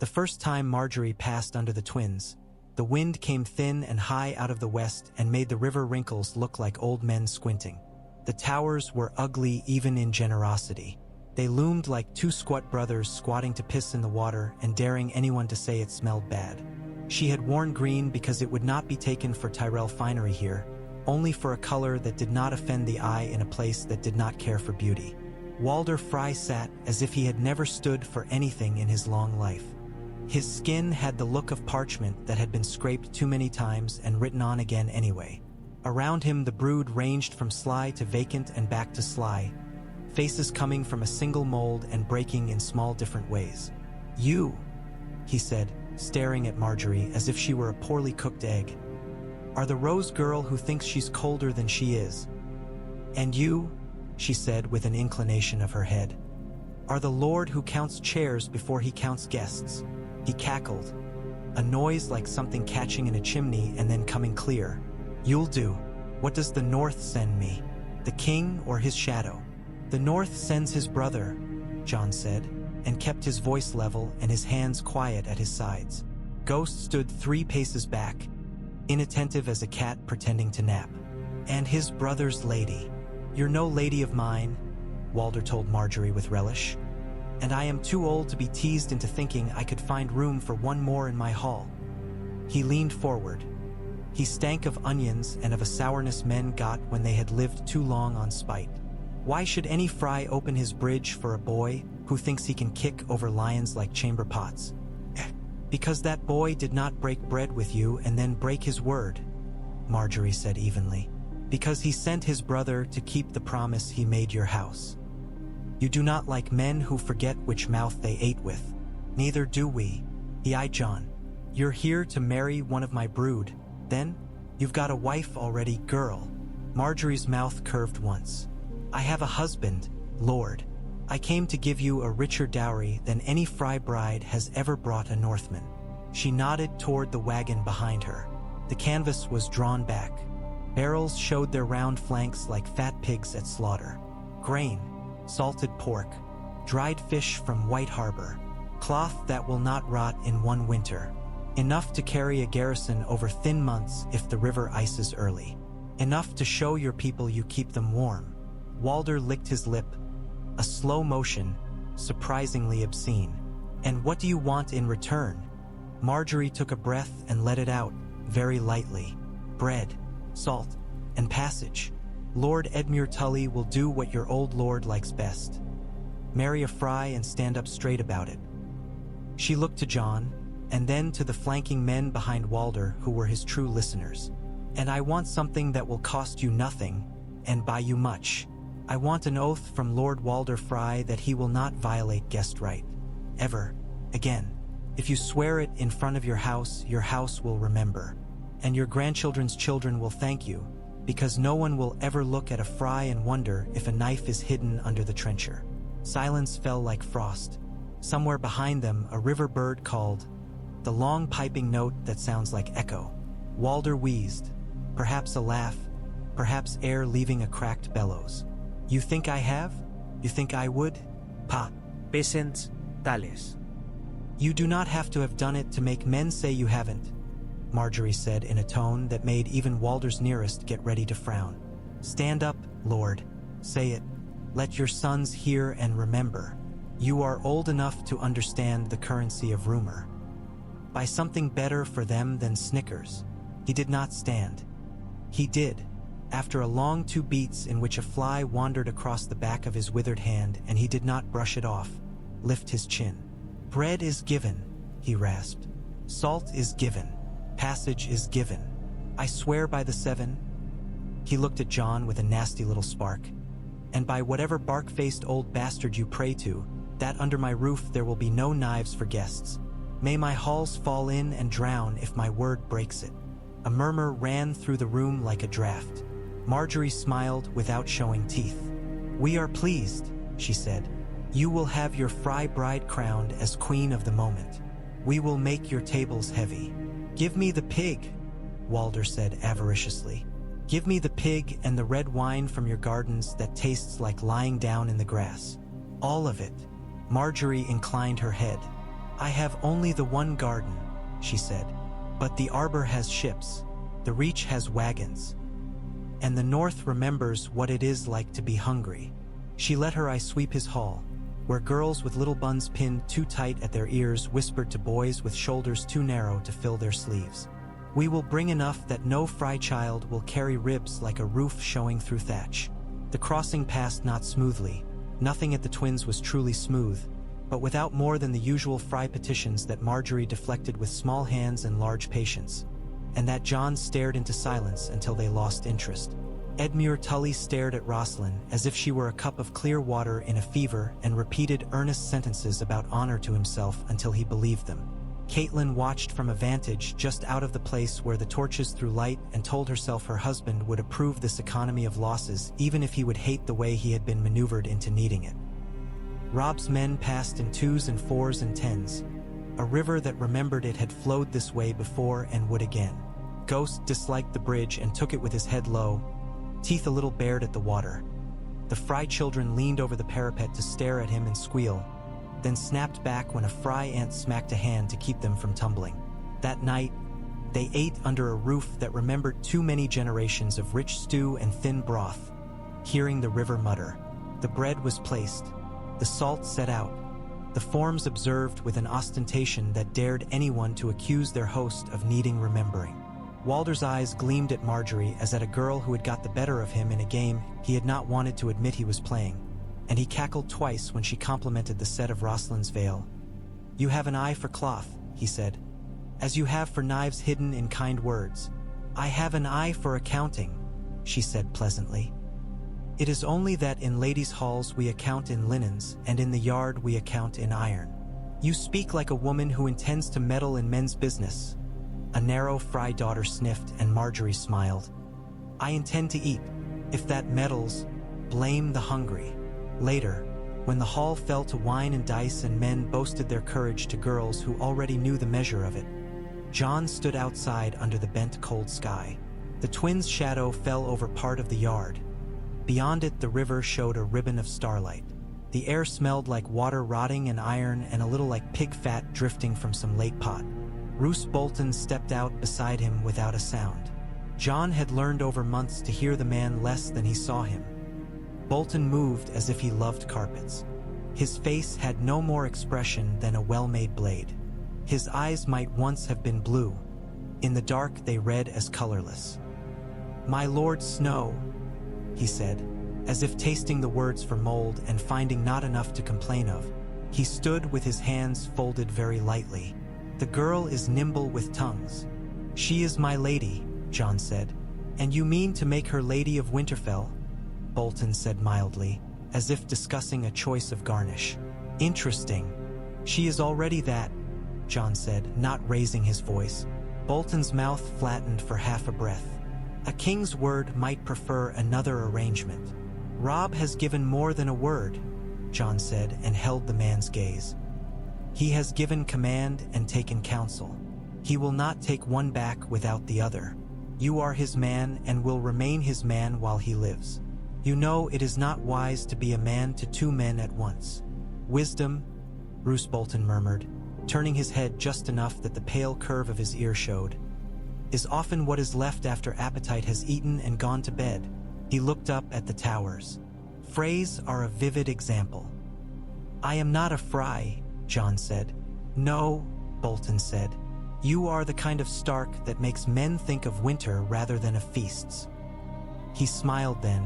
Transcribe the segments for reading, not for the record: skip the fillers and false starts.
The first time Margaery passed under the twins, the wind came thin and high out of the west and made the river wrinkles look like old men squinting. The towers were ugly even in generosity. They loomed like two squat brothers squatting to piss in the water and daring anyone to say it smelled bad. She had worn green because it would not be taken for Tyrell finery here, only for a color that did not offend the eye in a place that did not care for beauty. Walder Frye sat as if he had never stood for anything in his long life. His skin had the look of parchment that had been scraped too many times and written on again anyway. Around him the brood ranged from sly to vacant and back to sly, faces coming from a single mold and breaking in small different ways. "You," he said, staring at Margaery as if she were a poorly cooked egg, "are the rose girl who thinks she's colder than she is. And you," she said with an inclination of her head, "are the lord who counts chairs before he counts guests." He cackled, a noise like something catching in a chimney and then coming clear. "You'll do. What does the North send me? The king or his shadow?" "The North sends his brother," Jon said, and kept his voice level and his hands quiet at his sides. Ghost stood 3 paces back, inattentive as a cat pretending to nap. "And his brother's lady. You're no lady of mine," Walder told Margaery with relish. "And I am too old to be teased into thinking I could find room for one more in my hall." He leaned forward. He stank of onions and of a sourness men got when they had lived too long on spite. Why should any Frye open his bridge for a boy who thinks he can kick over lions like chamber pots? "Because that boy did not break bread with you and then break his word," Margaery said evenly. "Because he sent his brother to keep the promise he made your house. You do not like men who forget which mouth they ate with. Neither do we." He eyed Jon. "You're here to marry one of my brood, then? You've got a wife already, girl." Margaery's mouth curved once. "I have a husband, lord. I came to give you a richer dowry than any Frye bride has ever brought a Northman." She nodded toward the wagon behind her. The canvas was drawn back. Barrels showed their round flanks like fat pigs at slaughter. Grain, salted pork, dried fish from White Harbor, cloth that will not rot in one winter. Enough to carry a garrison over thin months if the river ices early. Enough to show your people you keep them warm. Walder licked his lip, a slow motion, surprisingly obscene. "And what do you want in return?" Margaery took a breath and let it out, very lightly. "Bread, salt, and passage. Lord Edmure Tully will do what your old lord likes best. Marry a Frye and stand up straight about it." She looked to Jon, and then to the flanking men behind Walder who were his true listeners. "And I want something that will cost you nothing, and buy you much. I want an oath from Lord Walder Frye that he will not violate guest right. Ever. Again. If you swear it in front of your house will remember. And your grandchildren's children will thank you, because no one will ever look at a Frye and wonder if a knife is hidden under the trencher." Silence fell like frost. Somewhere behind them, a river bird called, the long piping note that sounds like echo. Walder wheezed, perhaps a laugh, perhaps air leaving a cracked bellows. "You think I have? You think I would? Pa. Peasants, tales. You do not have to have done it to make men say you haven't," Margaery said in a tone that made even Walder's nearest get ready to frown. "Stand up, Lord. Say it. Let your sons hear and remember. You are old enough to understand the currency of rumor. Buy something better for them than Snickers." He did not stand. He did, after a long 2 beats in which a fly wandered across the back of his withered hand and he did not brush it off, lift his chin. "Bread is given," he rasped. "Salt is given. Passage is given. I swear by the 7. He looked at Jon with a nasty little spark. "And by whatever bark-faced old bastard you pray to, that under my roof there will be no knives for guests. May my halls fall in and drown if my word breaks it." A murmur ran through the room like a draft. Margaery smiled without showing teeth. "We are pleased," she said. "You will have your Frye bride crowned as queen of the moment. We will make your tables heavy." "Give me the pig," Walder said avariciously. "Give me the pig and the red wine from your gardens that tastes like lying down in the grass. All of it." Margaery inclined her head. "I have only the one garden," she said. "But the arbor has ships, the reach has wagons, and the north remembers what it is like to be hungry." She let her eye sweep his hall, where girls with little buns pinned too tight at their ears whispered to boys with shoulders too narrow to fill their sleeves. "We will bring enough that no fry child will carry ribs like a roof showing through thatch." The crossing passed not smoothly. Nothing at the twins was truly smooth, but without more than the usual fry petitions that Margaery deflected with small hands and large patience, and that Jon stared into silence until they lost interest. Edmure Tully stared at Rosalind as if she were a cup of clear water in a fever and repeated earnest sentences about honor to himself until he believed them. Catelyn watched from a vantage just out of the place where the torches threw light and told herself her husband would approve this economy of losses even if he would hate the way he had been maneuvered into needing it. Robb's men passed in 2s and 4s and 10s, a river that remembered it had flowed this way before and would again. Ghost disliked the bridge and took it with his head low, teeth a little bared at the water. The fry children leaned over the parapet to stare at him and squeal, then snapped back when a fry ant smacked a hand to keep them from tumbling. That night, they ate under a roof that remembered too many generations of rich stew and thin broth, hearing the river mutter. The bread was placed, the salt set out, the forms observed with an ostentation that dared anyone to accuse their host of needing remembering. Walder's eyes gleamed at Margaery as at a girl who had got the better of him in a game he had not wanted to admit he was playing, and he cackled twice when she complimented the set of Rosalind's veil. "You have an eye for cloth," he said, "as you have for knives hidden in kind words." "I have an eye for accounting," she said pleasantly. "It is only that in ladies' halls we account in linens, and in the yard we account in iron." "You speak like a woman who intends to meddle in men's business." A narrow fry daughter sniffed, and Margaery smiled. "I intend to eat. If that meddles, blame the hungry." Later, when the hall fell to wine and dice and men boasted their courage to girls who already knew the measure of it, Jon stood outside under the bent cold sky. The twins' shadow fell over part of the yard. Beyond it, the river showed a ribbon of starlight. The air smelled like water rotting and iron and a little like pig fat drifting from some lake pot. Roose Bolton stepped out beside him without a sound. Jon had learned over months to hear the man less than he saw him. Bolton moved as if he loved carpets. His face had no more expression than a well-made blade. His eyes might once have been blue. In the dark they read as colorless. "My Lord Snow," he said, as if tasting the words for mold and finding not enough to complain of. He stood with his hands folded very lightly. "The girl is nimble with tongues." "She is my lady," Jon said. "And you mean to make her Lady of Winterfell?" Bolton said mildly, as if discussing a choice of garnish. "Interesting. She is already that," Jon said, not raising his voice. Bolton's mouth flattened for half a breath. "A king's word might prefer another arrangement." "Robb has given more than a word," Jon said, and held the man's gaze. "He has given command and taken counsel. He will not take one back without the other. You are his man and will remain his man while he lives. You know it is not wise to be a man to two men at once." "Wisdom," Roose Bolton murmured, turning his head just enough that the pale curve of his ear showed, "is often what is left after appetite has eaten and gone to bed." He looked up at the towers. "Freys are a vivid example." "I am not a fry," Jon said. "No," Bolton said. "You are the kind of Stark that makes men think of winter rather than of feasts." He smiled then,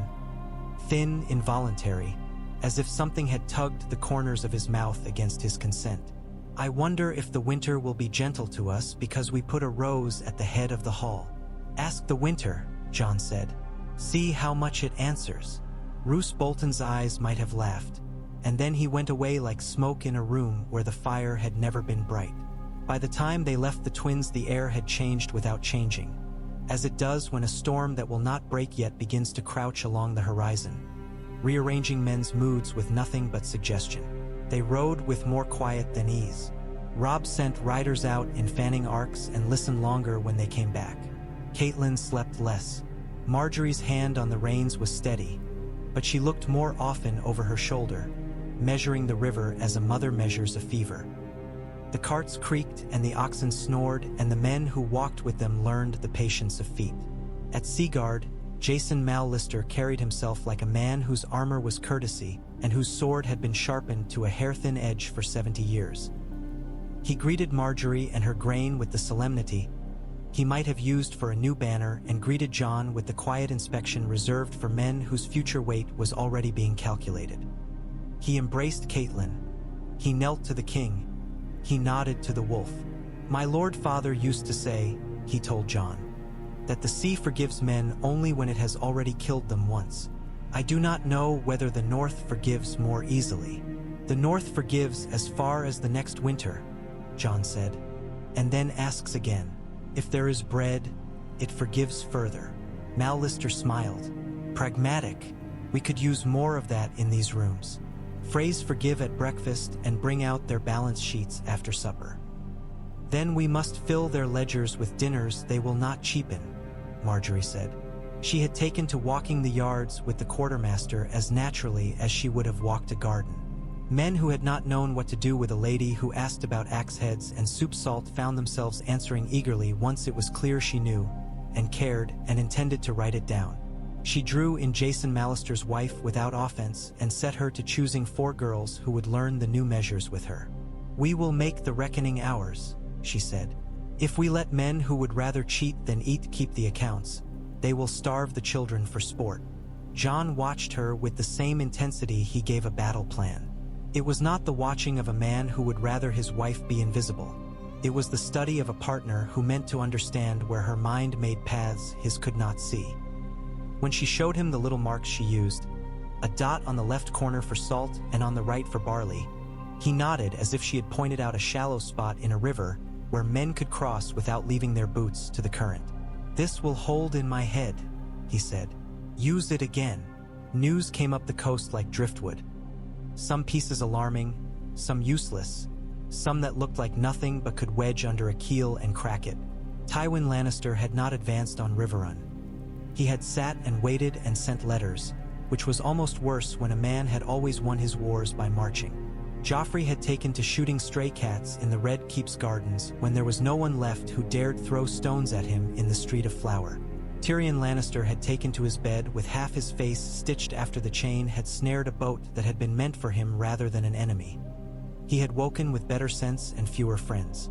thin, involuntary, as if something had tugged the corners of his mouth against his consent. "I wonder if the winter will be gentle to us because we put a rose at the head of the hall." "Ask the winter," Jon said. "See how much it answers." Roose Bolton's eyes might have laughed, and then he went away like smoke in a room where the fire had never been bright. By the time they left the twins, the air had changed without changing, as it does when a storm that will not break yet begins to crouch along the horizon, rearranging men's moods with nothing but suggestion. They rode with more quiet than ease. Robb sent riders out in fanning arcs and listened longer when they came back. Catelyn slept less. Margaery's hand on the reins was steady, but she looked more often over her shoulder, measuring the river as a mother measures a fever. The carts creaked and the oxen snored, and the men who walked with them learned the patience of feet. At Seaguard, Jason Mallister carried himself like a man whose armor was courtesy and whose sword had been sharpened to a hair-thin edge for 70 years. He greeted Margaery and her grain with the solemnity he might have used for a new banner, and greeted Jon with the quiet inspection reserved for men whose future weight was already being calculated. He embraced Catelyn. He knelt to the king. He nodded to the wolf. "My lord father used to say," he told Jon, "that the sea forgives men only when it has already killed them once. I do not know whether the North forgives more easily." "The North forgives as far as the next winter," Jon said, "and then asks again. If there is bread, it forgives further." Mallister smiled. "Pragmatic. We could use more of that in these rooms. Phrase forgive at breakfast and bring out their balance sheets after supper. Then we must fill their ledgers with dinners they will not cheapen," Margaery said. She had taken to walking the yards with the quartermaster as naturally as she would have walked a garden. Men who had not known what to do with a lady who asked about axe heads and soup salt found themselves answering eagerly once it was clear she knew, and cared, and intended to write it down. She drew in Jason Mallister's wife without offense and set her to choosing 4 girls who would learn the new measures with her. "We will make the reckoning ours," she said. "If we let men who would rather cheat than eat keep the accounts, they will starve the children for sport." Jon watched her with the same intensity he gave a battle plan. It was not the watching of a man who would rather his wife be invisible. It was the study of a partner who meant to understand where her mind made paths his could not see. When she showed him the little marks she used, a dot on the left corner for salt and on the right for barley, he nodded as if she had pointed out a shallow spot in a river where men could cross without leaving their boots to the current. "This will hold in my head," he said. "Use it again." News came up the coast like driftwood. Some pieces alarming, some useless, some that looked like nothing but could wedge under a keel and crack it. Tywin Lannister had not advanced on Riverrun. He had sat and waited and sent letters, which was almost worse when a man had always won his wars by marching. Joffrey had taken to shooting stray cats in the Red Keep's gardens when there was no one left who dared throw stones at him in the Street of Flower. Tyrion Lannister had taken to his bed with half his face stitched after the chain had snared a boat that had been meant for him rather than an enemy. He had woken with better sense and fewer friends.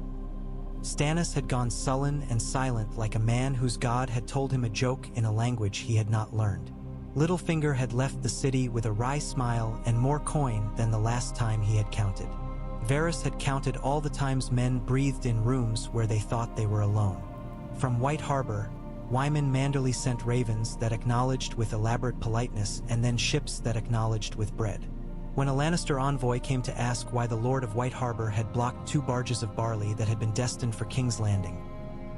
Stannis had gone sullen and silent like a man whose god had told him a joke in a language he had not learned. Littlefinger had left the city with a wry smile and more coin than the last time he had counted. Varys had counted all the times men breathed in rooms where they thought they were alone. From White Harbor, Wyman Manderly sent ravens that acknowledged with elaborate politeness and then ships that acknowledged with bread. When a Lannister envoy came to ask why the Lord of White Harbor had blocked 2 barges of barley that had been destined for King's Landing,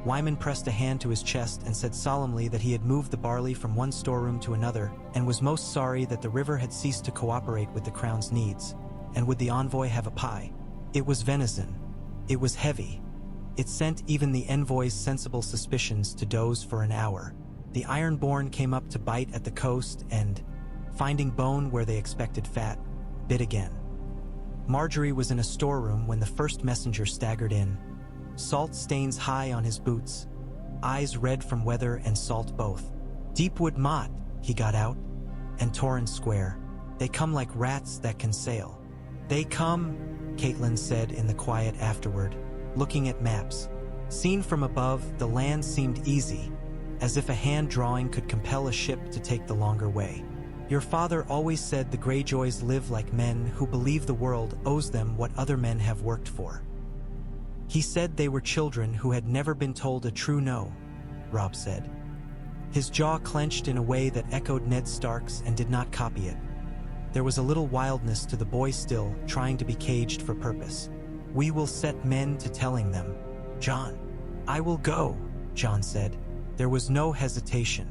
Wyman pressed a hand to his chest and said solemnly that he had moved the barley from one storeroom to another and was most sorry that the river had ceased to cooperate with the crown's needs. And would the envoy have a pie? It was venison. It was heavy. It sent even the envoy's sensible suspicions to doze for an hour. The Ironborn came up to bite at the coast and, finding bone where they expected fat, bit again. Margaery was in a storeroom when the first messenger staggered in, salt stains high on his boots, eyes red from weather and salt both. "Deepwood Mott," he got out, and Torrhen Square. "They come like rats that can sail." "They come," Catelyn said in the quiet afterward, looking at maps. Seen from above, the land seemed easy, as if a hand drawing could compel a ship to take the longer way. "Your father always said the Greyjoys live like men who believe the world owes them what other men have worked for. He said they were children who had never been told a true no," Robb said. His jaw clenched in a way that echoed Ned Stark's and did not copy it. There was a little wildness to the boy still, trying to be caged for purpose. "We will set men to telling them, Jon." "I will go," Jon said. There was no hesitation.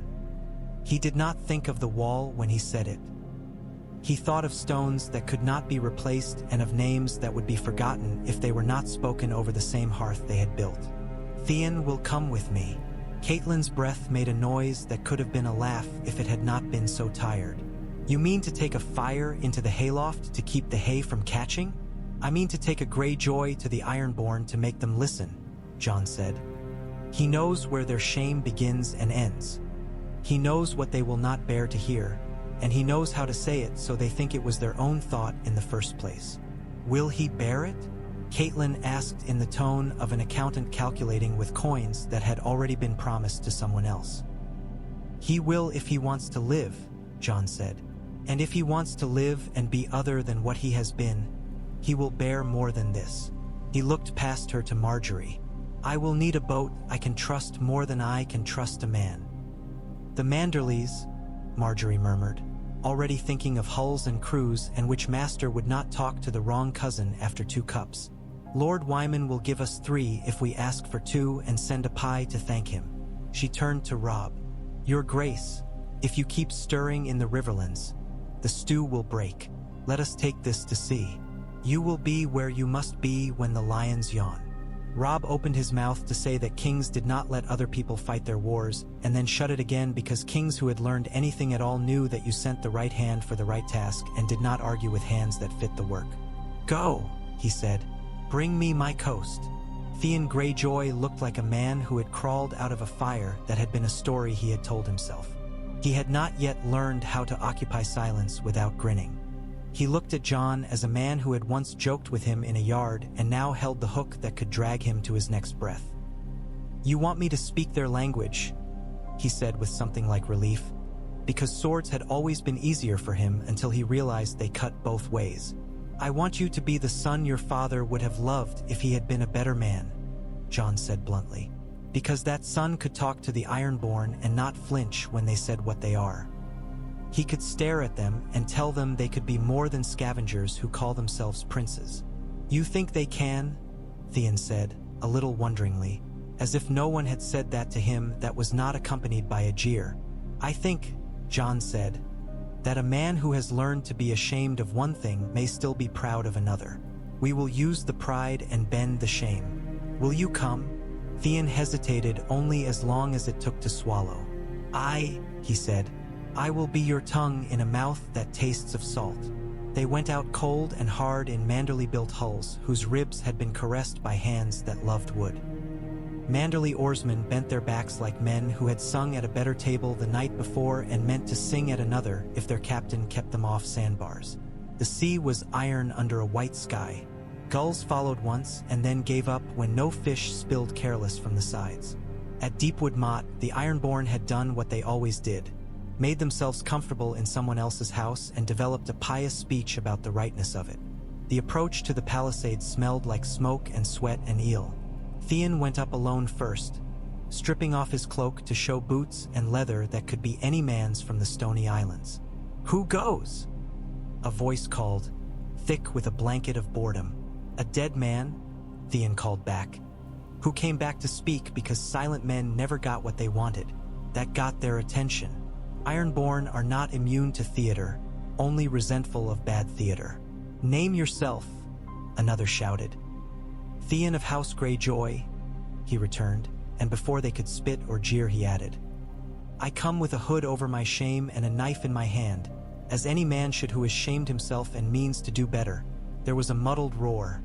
He did not think of the wall when he said it. He thought of stones that could not be replaced and of names that would be forgotten if they were not spoken over the same hearth they had built. "Theon will come with me." Catelyn's breath made a noise that could have been a laugh if it had not been so tired. "You mean to take a fire into the hayloft to keep the hay from catching?" I mean to take a Greyjoy to the Ironborn to make them listen, Jon said. He knows where their shame begins and ends. He knows what they will not bear to hear, and he knows how to say it so they think it was their own thought in the first place. Will he bear it? Catelyn asked in the tone of an accountant calculating with coins that had already been promised to someone else. He will if he wants to live, Jon said. And if he wants to live and be other than what he has been, he will bear more than this. He looked past her to Margaery. I will need a boat I can trust more than I can trust a man. The Manderleys, Margaery murmured, already thinking of hulls and crews and which master would not talk to the wrong cousin after 2 cups. Lord Wyman will give us 3 if we ask for 2 and send a pie to thank him. She turned to Robb. Your Grace, if you keep stirring in the Riverlands, the stew will break. Let us take this to sea. You will be where you must be when the lions yawn. Robb opened his mouth to say that kings did not let other people fight their wars, and then shut it again because kings who had learned anything at all knew that you sent the right hand for the right task and did not argue with hands that fit the work. Go, he said. Bring me my coast. Theon Greyjoy looked like a man who had crawled out of a fire that had been a story he had told himself. He had not yet learned how to occupy silence without grinning. He looked at Jon as a man who had once joked with him in a yard and now held the hook that could drag him to his next breath. You want me to speak their language, he said with something like relief, because swords had always been easier for him until he realized they cut both ways. I want you to be the son your father would have loved if he had been a better man, Jon said bluntly, because that son could talk to the Ironborn and not flinch when they said what they are. He could stare at them and tell them they could be more than scavengers who call themselves princes. You think they can? Theon said, a little wonderingly, as if no one had said that to him that was not accompanied by a jeer. I think, Jon said, that a man who has learned to be ashamed of one thing may still be proud of another. We will use the pride and bend the shame. Will you come? Theon hesitated only as long as it took to swallow. He said, I will be your tongue in a mouth that tastes of salt. They went out cold and hard in Manderley-built hulls whose ribs had been caressed by hands that loved wood. Manderley oarsmen bent their backs like men who had sung at a better table the night before and meant to sing at another if their captain kept them off sandbars. The sea was iron under a white sky. Gulls followed once and then gave up when no fish spilled careless from the sides. At Deepwood Motte, the Ironborn had done what they always did, made themselves comfortable in someone else's house and developed a pious speech about the rightness of it. The approach to the palisade smelled like smoke and sweat and eel. Theon went up alone first, stripping off his cloak to show boots and leather that could be any man's from the Stony Islands. Who goes? A voice called, thick with a blanket of boredom. A dead man? Theon called back. Who came back to speak because silent men never got what they wanted. That got their attention. Ironborn are not immune to theater, only resentful of bad theater. Name yourself, another shouted. Theon of House Greyjoy, he returned, and before they could spit or jeer he added, I come with a hood over my shame and a knife in my hand, as any man should who has shamed himself and means to do better. There was a muddled roar.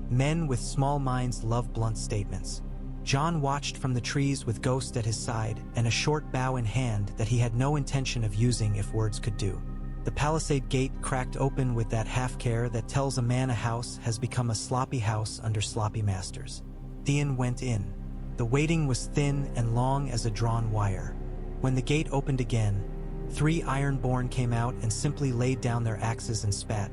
Men with small minds love blunt statements. Jon watched from the trees with Ghost at his side and a short bow in hand that he had no intention of using if words could do. The palisade gate cracked open with that half-care that tells a man a house has become a sloppy house under sloppy masters. Theon went in. The waiting was thin and long as a drawn wire. When the gate opened again, 3 Ironborn came out and simply laid down their axes and spat.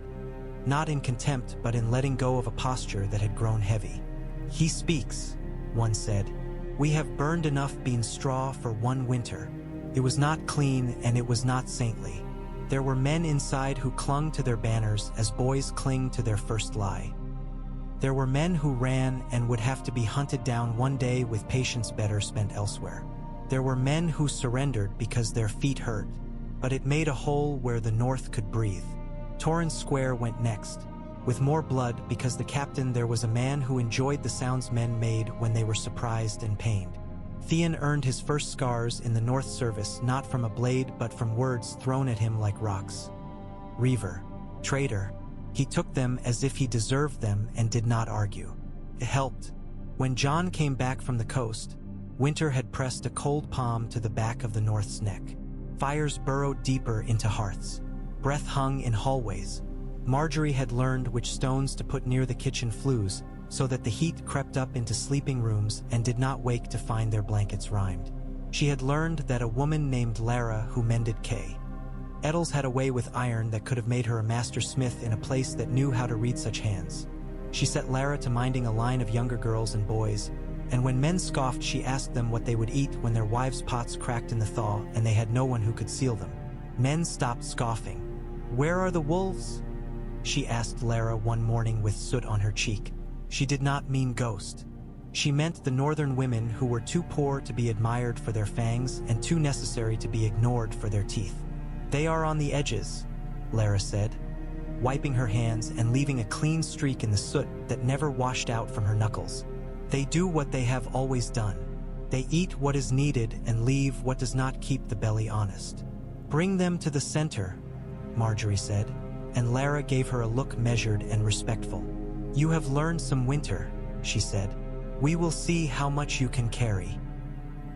Not in contempt, but in letting go of a posture that had grown heavy. He speaks, one said. We have burned enough bean straw for one winter. It was not clean and it was not saintly. There were men inside who clung to their banners as boys cling to their first lie. There were men who ran and would have to be hunted down one day with patience better spent elsewhere. There were men who surrendered because their feet hurt, but it made a hole where the North could breathe. Torrance Square went next, with more blood because the captain there was a man who enjoyed the sounds men made when they were surprised and pained. Theon earned his first scars in the North service not from a blade but from words thrown at him like rocks. Reaver, traitor, He took them as if he deserved them and did not argue. It helped. When Jon came back from the coast, winter had pressed a cold palm to the back of the North's neck. Fires burrowed deeper into hearths. Breath hung in hallways. Margaery had learned which stones to put near the kitchen flues so that the heat crept up into sleeping rooms and did not wake to find their blankets rimed. She had learned that a woman named Lara who mended Kay. Eddles had a way with iron that could have made her a master smith in a place that knew how to read such hands. She set Lara to minding a line of younger girls and boys, and when men scoffed she asked them what they would eat when their wives' pots cracked in the thaw and they had no one who could seal them. Men stopped scoffing. "Where are the wolves?" she asked Lara one morning with soot on her cheek. She did not mean ghost. She meant the northern women who were too poor to be admired for their fangs and too necessary to be ignored for their teeth. "They are on the edges," Lara said, wiping her hands and leaving a clean streak in the soot that never washed out from her knuckles. "They do what they have always done. They eat what is needed and leave what does not keep the belly honest." "Bring them to the center," Margaery said, and Lara gave her a look measured and respectful. "You have learned some winter," she said. "We will see how much you can carry."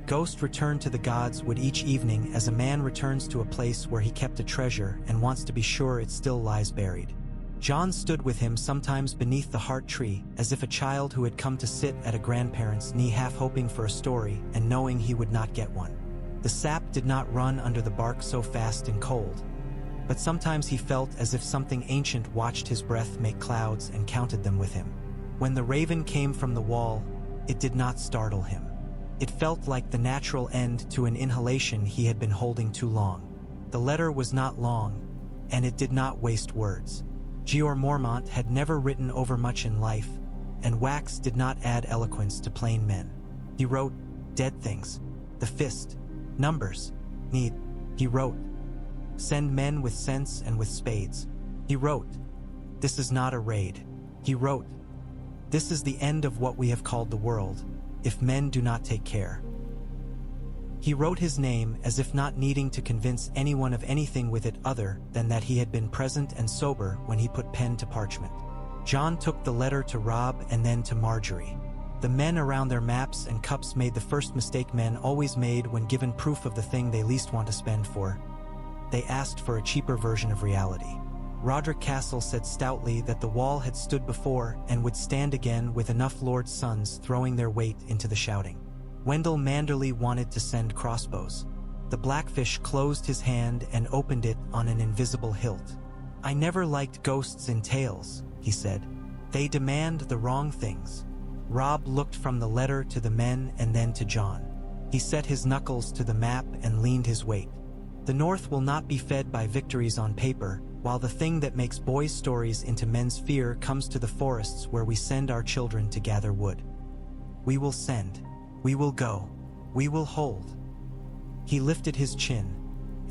Ghost returned to the gods would each evening as a man returns to a place where he kept a treasure and wants to be sure it still lies buried. Jon stood with him sometimes beneath the heart tree, as if a child who had come to sit at a grandparent's knee half hoping for a story and knowing he would not get one. The sap did not run under the bark so fast and cold, but sometimes he felt as if something ancient watched his breath make clouds and counted them with him. When the raven came from the wall, it did not startle him. It felt like the natural end to an inhalation he had been holding too long. The letter was not long, and it did not waste words. Jeor Mormont had never written over much in life, and wax did not add eloquence to plain men. He wrote, "Dead things. The fist. Numbers. Need." He wrote, "Send men with sense and with spades." He wrote, "This is not a raid." He wrote, "This is the end of what we have called the world, if men do not take care." He wrote his name as if not needing to convince anyone of anything with it other than that he had been present and sober when he put pen to parchment. Jon took the letter to Robb and then to Margaery. The men around their maps and cups made the first mistake men always made when given proof of the thing they least want to spend for. They asked for a cheaper version of reality. Roderick Castle said stoutly that the wall had stood before and would stand again with enough lords' sons throwing their weight into the shouting. Wendell Manderly wanted to send crossbows. The Blackfish closed his hand and opened it on an invisible hilt. "I never liked ghosts in tales," he said. "They demand the wrong things." Robb looked from the letter to the men and then to Jon. He set his knuckles to the map and leaned his weight. "The North will not be fed by victories on paper, while the thing that makes boys' stories into men's fear comes to the forests where we send our children to gather wood. We will send. We will go. We will hold." He lifted his chin,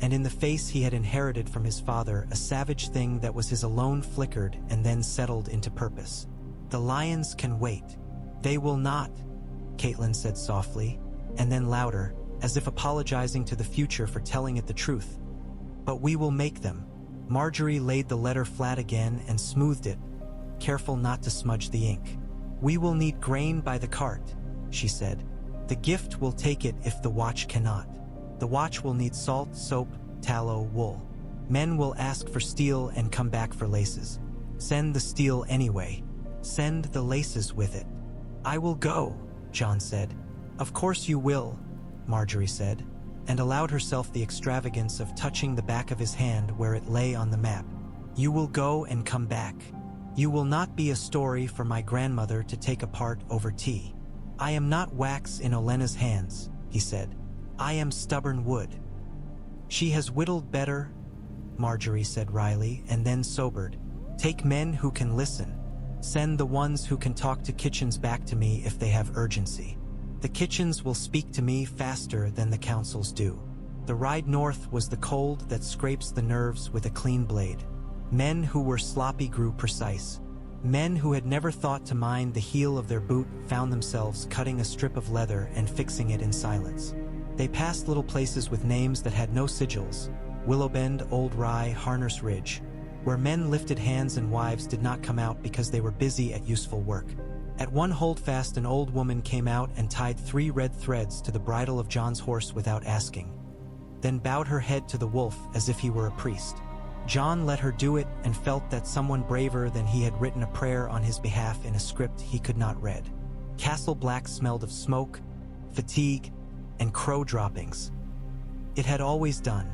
and in the face he had inherited from his father, a savage thing that was his alone flickered and then settled into purpose. "The lions can wait." "They will not," Catelyn said softly, and then louder, as if apologizing to the future for telling it the truth. "But we will make them." Margaery laid the letter flat again and smoothed it, careful not to smudge the ink. "We will need grain by the cart," she said. "The gift will take it if the watch cannot. The watch will need salt, soap, tallow, wool. Men will ask for steel and come back for laces. Send the steel anyway. Send the laces with it." "I will go," Jon said. "Of course you will," Margaery said, and allowed herself the extravagance of touching the back of his hand where it lay on the map. "You will go and come back. You will not be a story for my grandmother to take apart over tea." "I am not wax in Olenna's hands," he said. "I am stubborn wood." "She has whittled better," Margaery said wryly, and then sobered. "Take men who can listen. Send the ones who can talk to Kitchens back to me if they have urgency. The Kitchens will speak to me faster than the councils do." The ride north was the cold that scrapes the nerves with a clean blade. Men who were sloppy grew precise. Men who had never thought to mind the heel of their boot found themselves cutting a strip of leather and fixing it in silence. They passed little places with names that had no sigils: Willowbend, Old Rye, Harners Ridge. where men lifted hands and wives did not come out because they were busy at useful work. At one holdfast, an old woman came out and tied 3 red threads to the bridle of Jon's horse without asking, then bowed her head to the wolf as if he were a priest. Jon let her do it and felt that someone braver than he had written a prayer on his behalf in a script he could not read. Castle Black smelled of smoke, fatigue, and crow droppings. It had always done.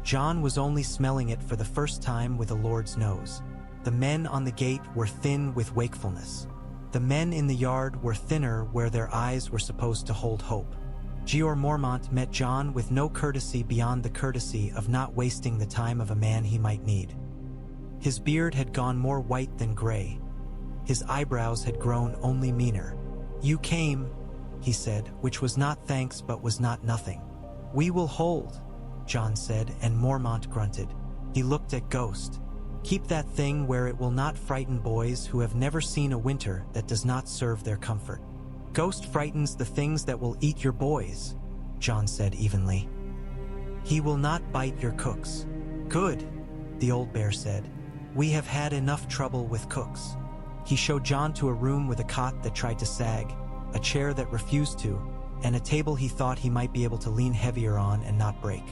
Jon was only smelling it for the first time with a lord's nose. The men on the gate were thin with wakefulness. The men in the yard were thinner where their eyes were supposed to hold hope. Jeor Mormont met Jon with no courtesy beyond the courtesy of not wasting the time of a man he might need. His beard had gone more white than gray. His eyebrows had grown only meaner. "You came," he said, which was not thanks but was not nothing. "We will hold," Jon said, and Mormont grunted. He looked at Ghost. "Keep that thing where it will not frighten boys who have never seen a winter that does not serve their comfort." "Ghost frightens the things that will eat your boys," Jon said evenly. "He will not bite your cooks." "Good," the old bear said. "We have had enough trouble with cooks." He showed Jon to a room with a cot that tried to sag, a chair that refused to, and a table he thought he might be able to lean heavier on and not break.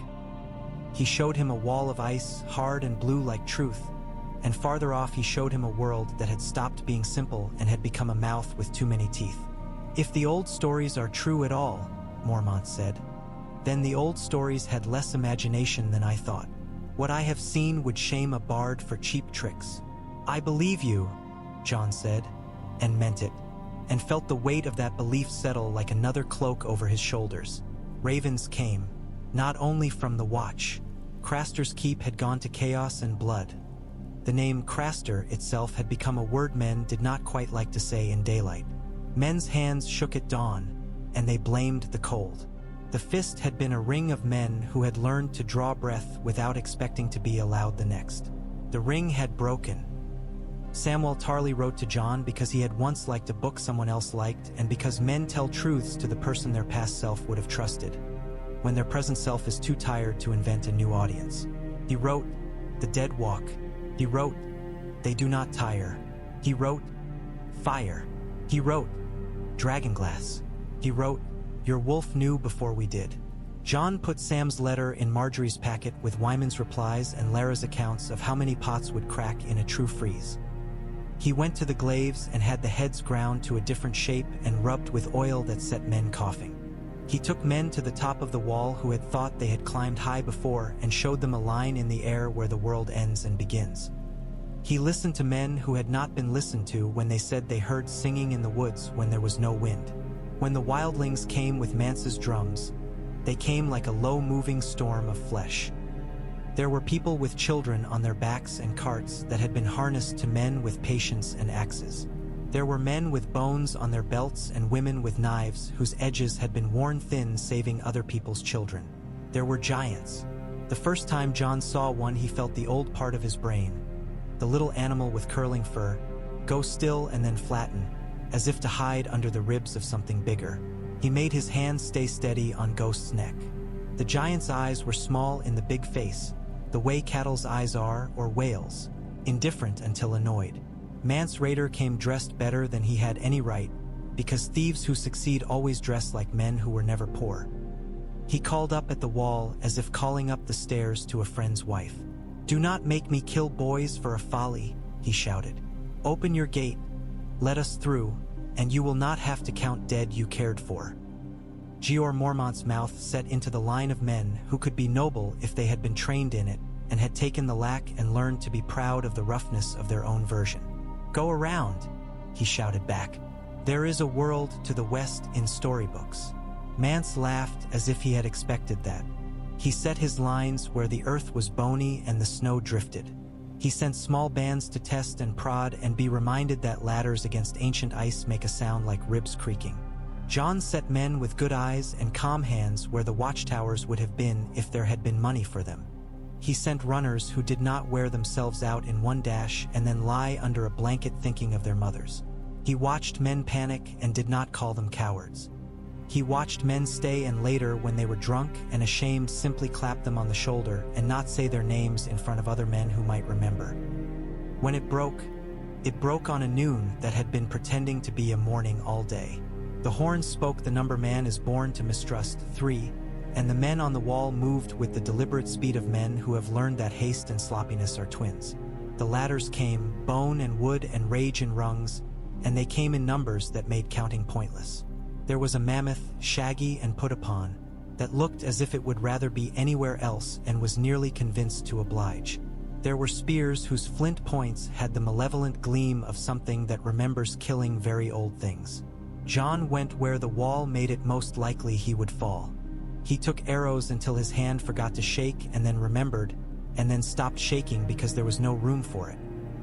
He showed him a wall of ice, hard and blue like truth, and farther off he showed him a world that had stopped being simple and had become a mouth with too many teeth. "If the old stories are true at all," Mormont said, "then the old stories had less imagination than I thought. What I have seen would shame a bard for cheap tricks." "I believe you," Jon said, and meant it, and felt the weight of that belief settle like another cloak over his shoulders. Ravens came, not only from the Watch. Craster's keep had gone to chaos and blood. The name Craster itself had become a word men did not quite like to say in daylight. Men's hands shook at dawn, and they blamed the cold. The fist had been a ring of men who had learned to draw breath without expecting to be allowed the next. The ring had broken. Samwell Tarly wrote to Jon because he had once liked a book someone else liked, and because men tell truths to the person their past self would have trusted, when their present self is too tired to invent a new audience. He wrote, "The dead walk." He wrote, "They do not tire." He wrote, "Fire." He wrote, "Dragonglass." He wrote, "Your wolf knew before we did." Jon put Sam's letter in Margaery's packet with Wyman's replies and Lara's accounts of how many pots would crack in a true freeze. He went to the glaives and had the heads ground to a different shape and rubbed with oil that set men coughing. He took men to the top of the wall who had thought they had climbed high before and showed them a line in the air where the world ends and begins. He listened to men who had not been listened to when they said they heard singing in the woods when there was no wind. When the wildlings came with Mance's drums, they came like a low-moving storm of flesh. There were people with children on their backs and carts that had been harnessed to men with patience and axes. There were men with bones on their belts and women with knives whose edges had been worn thin saving other people's children. There were giants. The first time Jon saw one, he felt the old part of his brain, the little animal with curling fur, go still and then flatten, as if to hide under the ribs of something bigger. He made his hands stay steady on Ghost's neck. The giant's eyes were small in the big face, the way cattle's eyes are, or whales, indifferent until annoyed. Mance Rayder came dressed better than he had any right, because thieves who succeed always dress like men who were never poor. He called up at the wall as if calling up the stairs to a friend's wife. "Do not make me kill boys for a folly," he shouted. "Open your gate, let us through, and you will not have to count dead you cared for." Jeor Mormont's mouth set into the line of men who could be noble if they had been trained in it and had taken the lack and learned to be proud of the roughness of their own version. "Go around," he shouted back. "There is a world to the west in storybooks." Mance laughed as if he had expected that. He set his lines where the earth was bony and the snow drifted. He sent small bands to test and prod and be reminded that ladders against ancient ice make a sound like ribs creaking. Jon set men with good eyes and calm hands where the watchtowers would have been if there had been money for them. He sent runners who did not wear themselves out in one dash and then lie under a blanket thinking of their mothers. He watched men panic and did not call them cowards. He watched men stay and later, when they were drunk and ashamed, simply clap them on the shoulder and not say their names in front of other men who might remember. When it broke on a noon that had been pretending to be a morning all day. The horn spoke, the number man is born to mistrust, 3, and the men on the wall moved with the deliberate speed of men who have learned that haste and sloppiness are twins. The ladders came, bone and wood and rage in rungs, and they came in numbers that made counting pointless. There was a mammoth, shaggy and put upon, that looked as if it would rather be anywhere else and was nearly convinced to oblige. There were spears whose flint points had the malevolent gleam of something that remembers killing very old things. Jon went where the wall made it most likely he would fall. He took arrows until his hand forgot to shake and then remembered, and then stopped shaking because there was no room for it.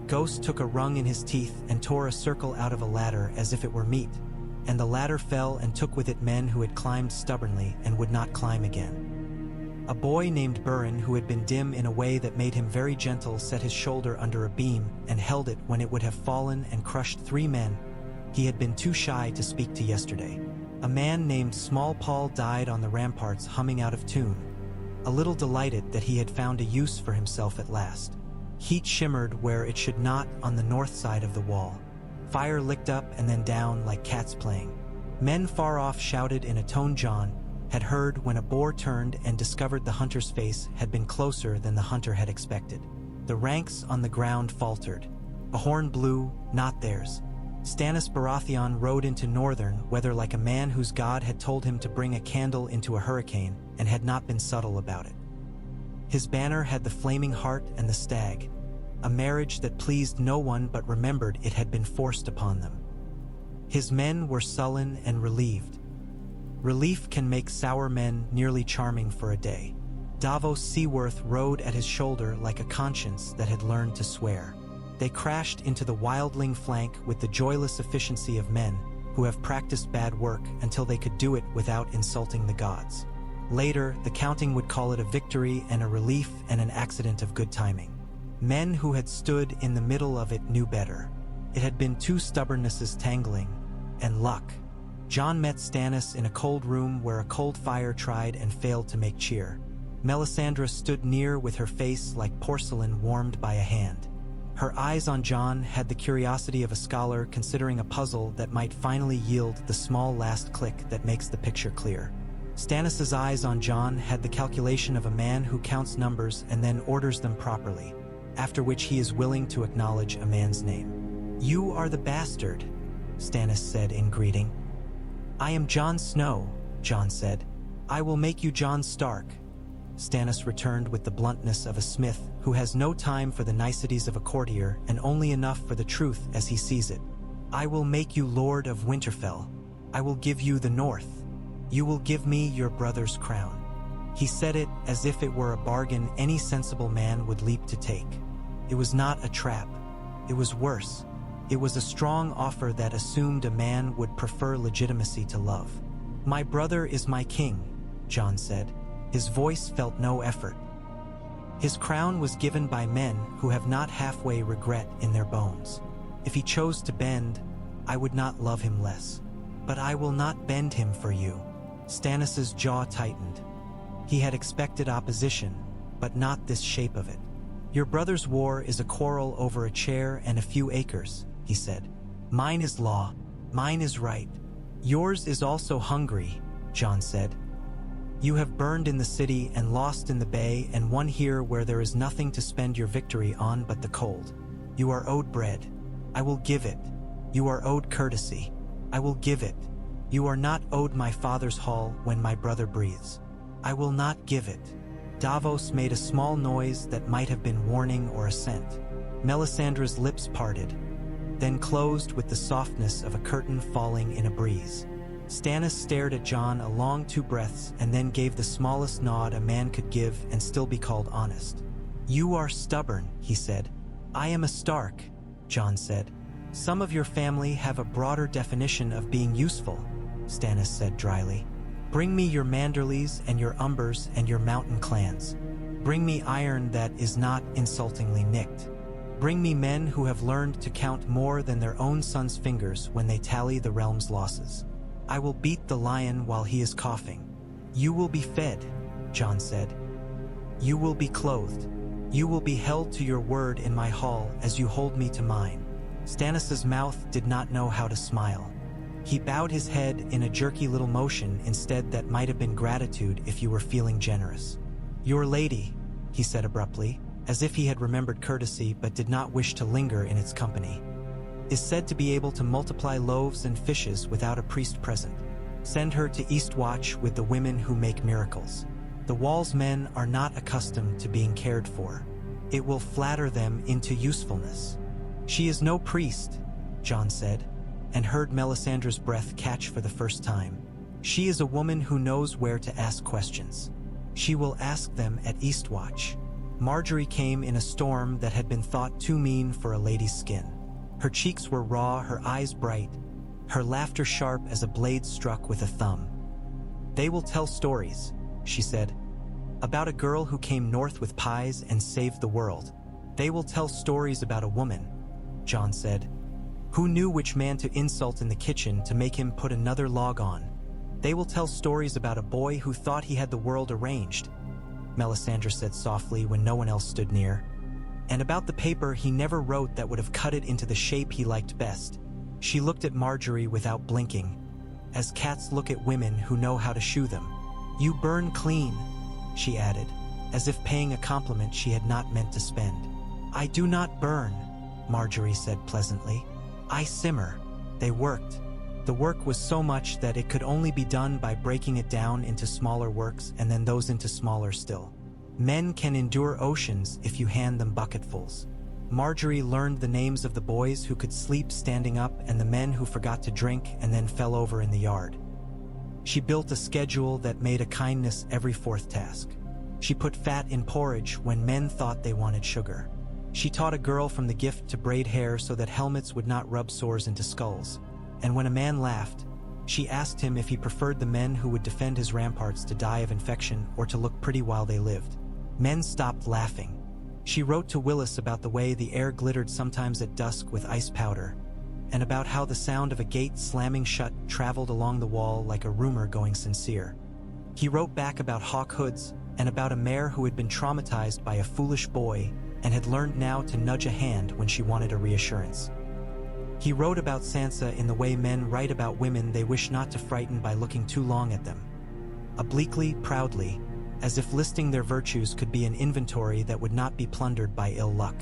Ghost took a rung in his teeth and tore a circle out of a ladder as if it were meat, and the ladder fell and took with it men who had climbed stubbornly and would not climb again. A boy named Burin, who had been dim in a way that made him very gentle, set his shoulder under a beam and held it when it would have fallen and crushed 3 men he had been too shy to speak to yesterday. A man named Small Paul died on the ramparts, humming out of tune, a little delighted that he had found a use for himself at last. Heat shimmered where it should not on the north side of the wall. Fire licked up and then down like cats playing. Men far off shouted in a tone Jon had heard when a boar turned and discovered the hunter's face had been closer than the hunter had expected. The ranks on the ground faltered. A horn blew, not theirs. Stannis Baratheon rode into northern weather like a man whose god had told him to bring a candle into a hurricane and had not been subtle about it. His banner had the flaming heart and the stag, a marriage that pleased no one but remembered it had been forced upon them. His men were sullen and relieved. Relief can make sour men nearly charming for a day. Davos Seaworth rode at his shoulder like a conscience that had learned to swear. They crashed into the wildling flank with the joyless efficiency of men who have practiced bad work until they could do it without insulting the gods. Later, the counting would call it a victory and a relief and an accident of good timing. Men who had stood in the middle of it knew better. It had been two stubbornnesses tangling, and luck. Jon met Stannis in a cold room where a cold fire tried and failed to make cheer. Melisandre stood near with her face like porcelain warmed by a hand. Her eyes on Jon had the curiosity of a scholar considering a puzzle that might finally yield the small last click that makes the picture clear. Stannis's eyes on Jon had the calculation of a man who counts numbers and then orders them properly, after which he is willing to acknowledge a man's name. "You are the bastard," Stannis said in greeting. "I am Jon Snow," Jon said. "I will make you Jon Stark." Stannis returned with the bluntness of a smith who has no time for the niceties of a courtier and only enough for the truth as he sees it. "I will make you Lord of Winterfell. I will give you the North. You will give me your brother's crown." He said it as if it were a bargain any sensible man would leap to take. It was not a trap. It was worse. It was a strong offer that assumed a man would prefer legitimacy to love. "My brother is my king," Jon said. His voice felt no effort. His crown was given by men who have not halfway regret in their bones. If he chose to bend, I would not love him less. But I will not bend him for you. Stannis's jaw tightened. He had expected opposition, but not this shape of it. "Your brother's war is a quarrel over a chair and a few acres," he said. "Mine is law. Mine is right. Yours is also hungry," Jon said. "You have burned in the city and lost in the bay and won here where there is nothing to spend your victory on but the cold. You are owed bread. I will give it. You are owed courtesy. I will give it. You are not owed my father's hall when my brother breathes. I will not give it." Davos made a small noise that might have been warning or assent. Melisandre's lips parted, then closed with the softness of a curtain falling in a breeze. Stannis stared at Jon a long 2 breaths and then gave the smallest nod a man could give and still be called honest. "You are stubborn," he said. "I am a Stark," Jon said. "Some of your family have a broader definition of being useful," Stannis said dryly. "Bring me your Manderleys and your Umbers and your mountain clans. Bring me iron that is not insultingly nicked. Bring me men who have learned to count more than their own sons' fingers when they tally the realm's losses. I will beat the lion while he is coughing. You will be fed, Jon said. You will be clothed. You will be held to your word in my hall as you hold me to mine. Stannis's mouth did not know how to smile. He bowed his head in a jerky little motion instead that might have been gratitude if you were feeling generous. Your lady, he said abruptly, as if he had remembered courtesy but did not wish to linger in its company, is said to be able to multiply loaves and fishes without a priest present. Send her to Eastwatch with the women who make miracles. The Wall's men are not accustomed to being cared for. It will flatter them into usefulness. She is no priest, Jon said, and heard Melisandre's breath catch for the first time. She is a woman who knows where to ask questions. She will ask them at Eastwatch. Margaery came in a storm that had been thought too mean for a lady's skin. Her cheeks were raw, her eyes bright, her laughter sharp as a blade struck with a thumb. They will tell stories, she said, about a girl who came north with pies and saved the world. They will tell stories about a woman, Jon said, who knew which man to insult in the kitchen to make him put another log on. They will tell stories about a boy who thought he had the world arranged, Melisandre said softly when no one else stood near, and about the paper he never wrote that would have cut it into the shape he liked best. She looked at Margaery without blinking, as cats look at women who know how to shoe them. You burn clean, she added, as if paying a compliment she had not meant to spend. I do not burn, Margaery said pleasantly. I simmer. They worked. The work was so much that it could only be done by breaking it down into smaller works and then those into smaller still. Men can endure oceans if you hand them bucketfuls. Margaery learned the names of the boys who could sleep standing up and the men who forgot to drink and then fell over in the yard. She built a schedule that made a kindness every fourth task. She put fat in porridge when men thought they wanted sugar. She taught a girl from the gift to braid hair so that helmets would not rub sores into skulls. And when a man laughed, she asked him if he preferred the men who would defend his ramparts to die of infection or to look pretty while they lived. Men stopped laughing. She wrote to Willis about the way the air glittered sometimes at dusk with ice powder, and about how the sound of a gate slamming shut traveled along the wall like a rumor going sincere. He wrote back about hawk hoods and about a mare who had been traumatized by a foolish boy and had learned now to nudge a hand when she wanted a reassurance. He wrote about Sansa in the way men write about women they wish not to frighten by looking too long at them. Obliquely, proudly, as if listing their virtues could be an inventory that would not be plundered by ill luck.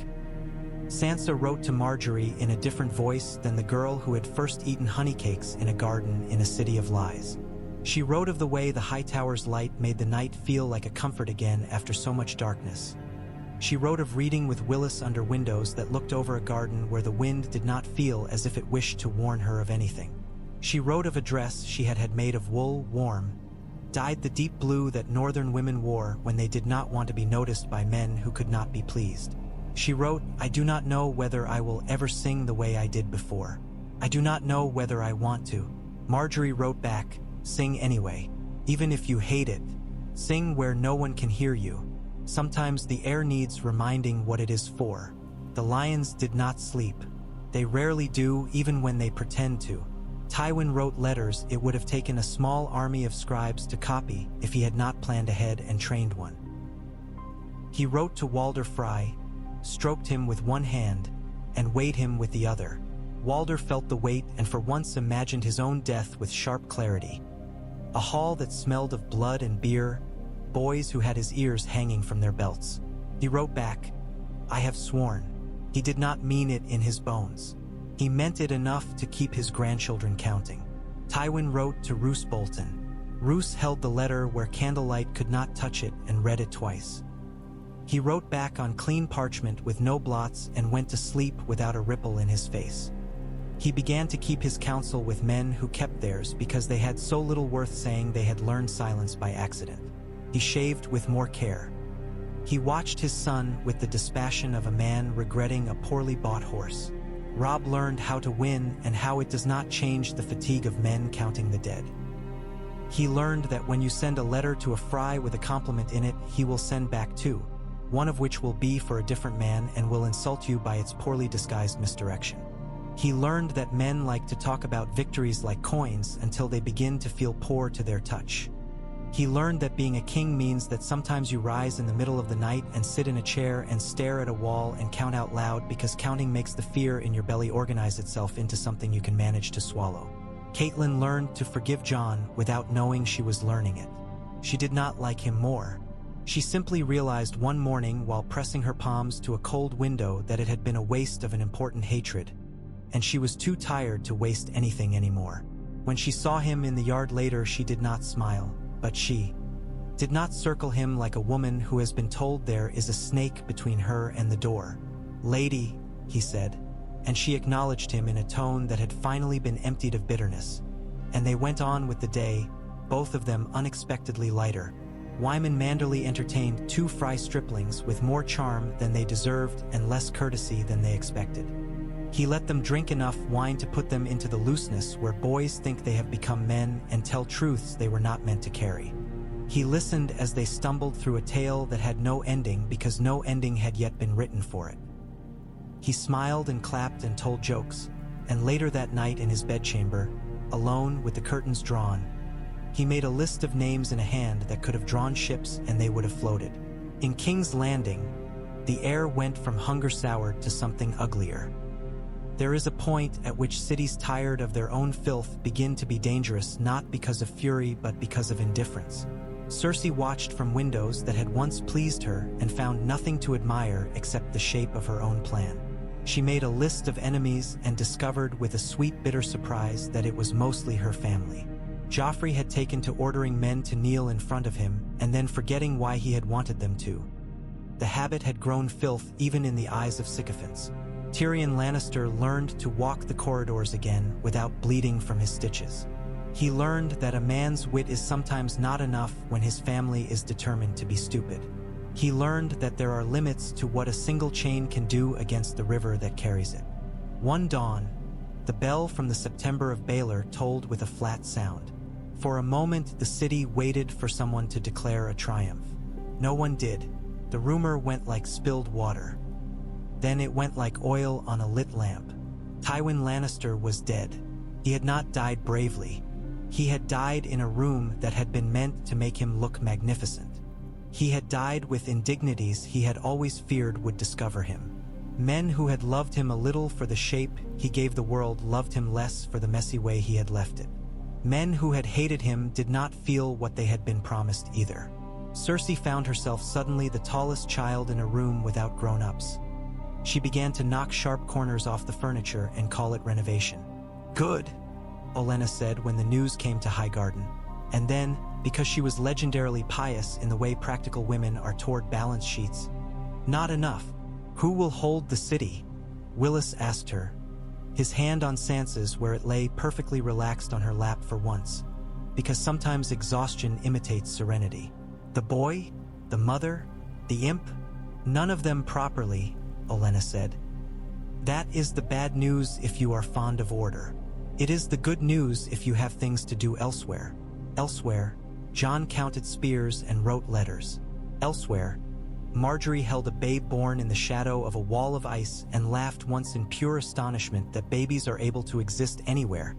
Sansa wrote to Margaery in a different voice than the girl who had first eaten honeycakes in a garden in a city of lies. She wrote of the way the Hightower's light made the night feel like a comfort again after so much darkness. She wrote of reading with Willis under windows that looked over a garden where the wind did not feel as if it wished to warn her of anything. She wrote of a dress she had made of wool, warm, dyed the deep blue that northern women wore when they did not want to be noticed by men who could not be pleased. She wrote, I do not know whether I will ever sing the way I did before. I do not know whether I want to. Margaery wrote back, sing anyway. Even if you hate it, sing where no one can hear you. Sometimes the air needs reminding what it is for. The lions did not sleep. They rarely do, even when they pretend to. Tywin wrote letters it would have taken a small army of scribes to copy if he had not planned ahead and trained one. He wrote to Walder Frey, stroked him with one hand, and weighed him with the other. Walder felt the weight and for once imagined his own death with sharp clarity. A hall that smelled of blood and beer, boys who had his ears hanging from their belts. He wrote back, I have sworn. He did not mean it in his bones. He meant it enough to keep his grandchildren counting. Tywin wrote to Roose Bolton. Roose held the letter where candlelight could not touch it and read it twice. He wrote back on clean parchment with no blots and went to sleep without a ripple in his face. He began to keep his counsel with men who kept theirs because they had so little worth saying they had learned silence by accident. He shaved with more care. He watched his son with the dispassion of a man regretting a poorly bought horse. Robb learned how to win and how it does not change the fatigue of men counting the dead. He learned that when you send a letter to a Frey with a compliment in it, he will send back two, one of which will be for a different man and will insult you by its poorly disguised misdirection. He learned that men like to talk about victories like coins until they begin to feel poor to their touch. He learned that being a king means that sometimes you rise in the middle of the night and sit in a chair and stare at a wall and count out loud, because counting makes the fear in your belly organize itself into something you can manage to swallow. Catelyn learned to forgive Jon without knowing she was learning it. She did not like him more. She simply realized one morning while pressing her palms to a cold window that it had been a waste of an important hatred, and she was too tired to waste anything anymore. When she saw him in the yard later, she did not smile, but she did not circle him like a woman who has been told there is a snake between her and the door. "Lady," he said, and she acknowledged him in a tone that had finally been emptied of bitterness. And they went on with the day, both of them unexpectedly lighter. Wyman Manderley entertained 2 fry striplings with more charm than they deserved and less courtesy than they expected. He let them drink enough wine to put them into the looseness where boys think they have become men and tell truths they were not meant to carry. He listened as they stumbled through a tale that had no ending because no ending had yet been written for it. He smiled and clapped and told jokes, and later that night in his bedchamber, alone with the curtains drawn, he made a list of names in a hand that could have drawn ships and they would have floated. In King's Landing, the air went from hunger-soured to something uglier. There is a point at which cities tired of their own filth begin to be dangerous, not because of fury but because of indifference. Cersei watched from windows that had once pleased her and found nothing to admire except the shape of her own plan. She made a list of enemies and discovered with a sweet, bitter surprise that it was mostly her family. Joffrey had taken to ordering men to kneel in front of him and then forgetting why he had wanted them to. The habit had grown filth even in the eyes of sycophants. Tyrion Lannister learned to walk the corridors again without bleeding from his stitches. He learned that a man's wit is sometimes not enough when his family is determined to be stupid. He learned that there are limits to what a single chain can do against the river that carries it. One dawn, the bell from the September of Baelor tolled with a flat sound. For a moment, the city waited for someone to declare a triumph. No one did. The rumor went like spilled water. Then it went like oil on a lit lamp. Tywin Lannister was dead. He had not died bravely. He had died in a room that had been meant to make him look magnificent. He had died with indignities he had always feared would discover him. Men who had loved him a little for the shape he gave the world loved him less for the messy way he had left it. Men who had hated him did not feel what they had been promised either. Cersei found herself suddenly the tallest child in a room without grown-ups. She began to knock sharp corners off the furniture and call it renovation. "Good," Olenna said when the news came to Highgarden. And then, because she was legendarily pious in the way practical women are toward balance sheets, "Not enough. Who will hold the city?" Willis asked her, his hand on Sansa's where it lay perfectly relaxed on her lap for once, because sometimes exhaustion imitates serenity. "The boy? The mother? The imp? None of them properly," Olenna said. "That is the bad news if you are fond of order. It is the good news if you have things to do elsewhere." Elsewhere, Jon counted spears and wrote letters. Elsewhere, Margaery held a babe born in the shadow of a wall of ice and laughed once in pure astonishment that babies are able to exist anywhere,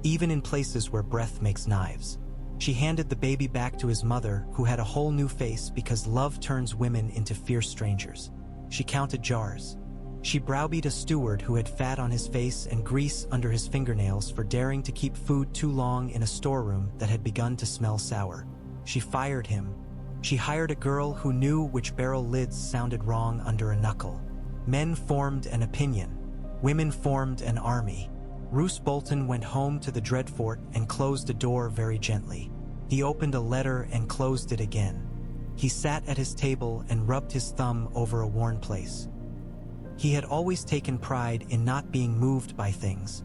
even in places where breath makes knives. She handed the baby back to his mother, who had a whole new face because love turns women into fierce strangers. She counted jars. She browbeat a steward who had fat on his face and grease under his fingernails for daring to keep food too long in a storeroom that had begun to smell sour. She fired him. She hired a girl who knew which barrel lids sounded wrong under a knuckle. Men formed an opinion. Women formed an army. Roose Bolton went home to the Dreadfort and closed a door very gently. He opened a letter and closed it again. He sat at his table and rubbed his thumb over a worn place. He had always taken pride in not being moved by things.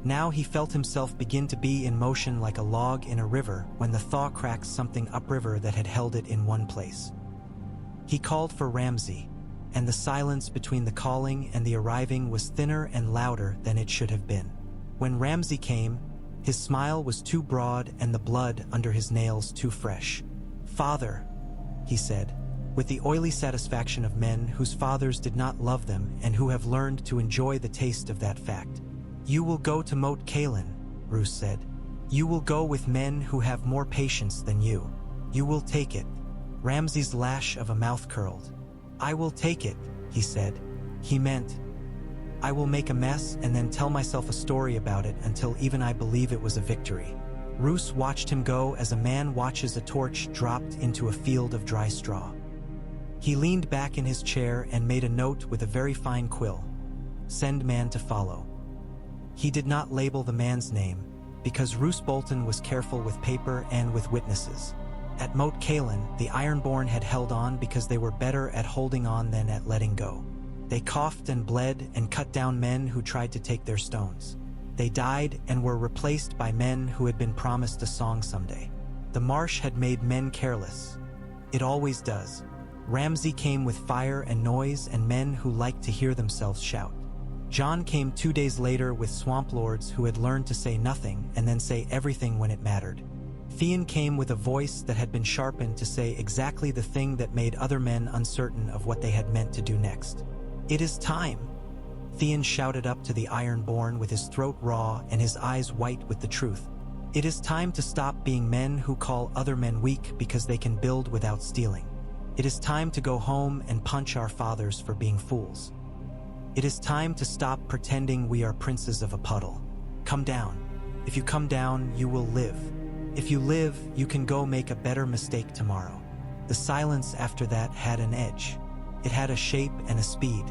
Now he felt himself begin to be in motion like a log in a river when the thaw cracked something upriver that had held it in one place. He called for Ramsay, and the silence between the calling and the arriving was thinner and louder than it should have been. When Ramsay came, his smile was too broad and the blood under his nails too fresh. "Father," he said. with the oily satisfaction of men whose fathers did not love them and who have learned to enjoy the taste of that fact. "You will go to Moat Cailin," Roose said. "You will go with men who have more patience than you. You will take it." Ramsay's lash of a mouth curled. "I will take it," he said. He meant, "I will make a mess and then tell myself a story about it until even I believe it was a victory." Roose watched him go as a man watches a torch dropped into a field of dry straw. He leaned back in his chair and made a note with a very fine quill. "Send man to follow." He did not label the man's name, because Roose Bolton was careful with paper and with witnesses. At Moat Cailin, the Ironborn had held on because they were better at holding on than at letting go. They coughed and bled and cut down men who tried to take their stones. They died and were replaced by men who had been promised a song someday. The marsh had made men careless. It always does. Ramsay came with fire and noise and men who liked to hear themselves shout. Jon came 2 days later with swamp lords who had learned to say nothing and then say everything when it mattered. Theon came with a voice that had been sharpened to say exactly the thing that made other men uncertain of what they had meant to do next. "It is time," Theon shouted up to the Ironborn with his throat raw and his eyes white with the truth. "It is time to stop being men who call other men weak because they can build without stealing. It is time to go home and punch our fathers for being fools. It is time to stop pretending we are princes of a puddle. Come down. If you come down, you will live. If you live, you can go make a better mistake tomorrow." The silence after that had an edge. It had a shape and a speed.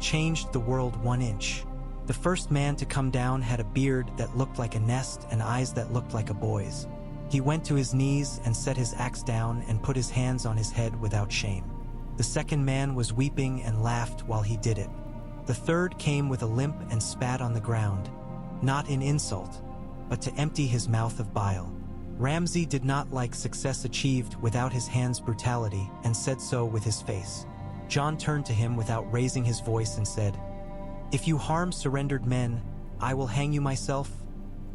Changed the world 1 inch. The first man to come down had a beard that looked like a nest and eyes that looked like a boy's. He went to his knees and set his axe down and put his hands on his head without shame. The second man was weeping and laughed while he did it. The third came with a limp and spat on the ground, not in insult, but to empty his mouth of bile. Ramsay did not like success achieved without his hand's brutality and said so with his face. Jon turned to him without raising his voice and said, "If you harm surrendered men, I will hang you myself."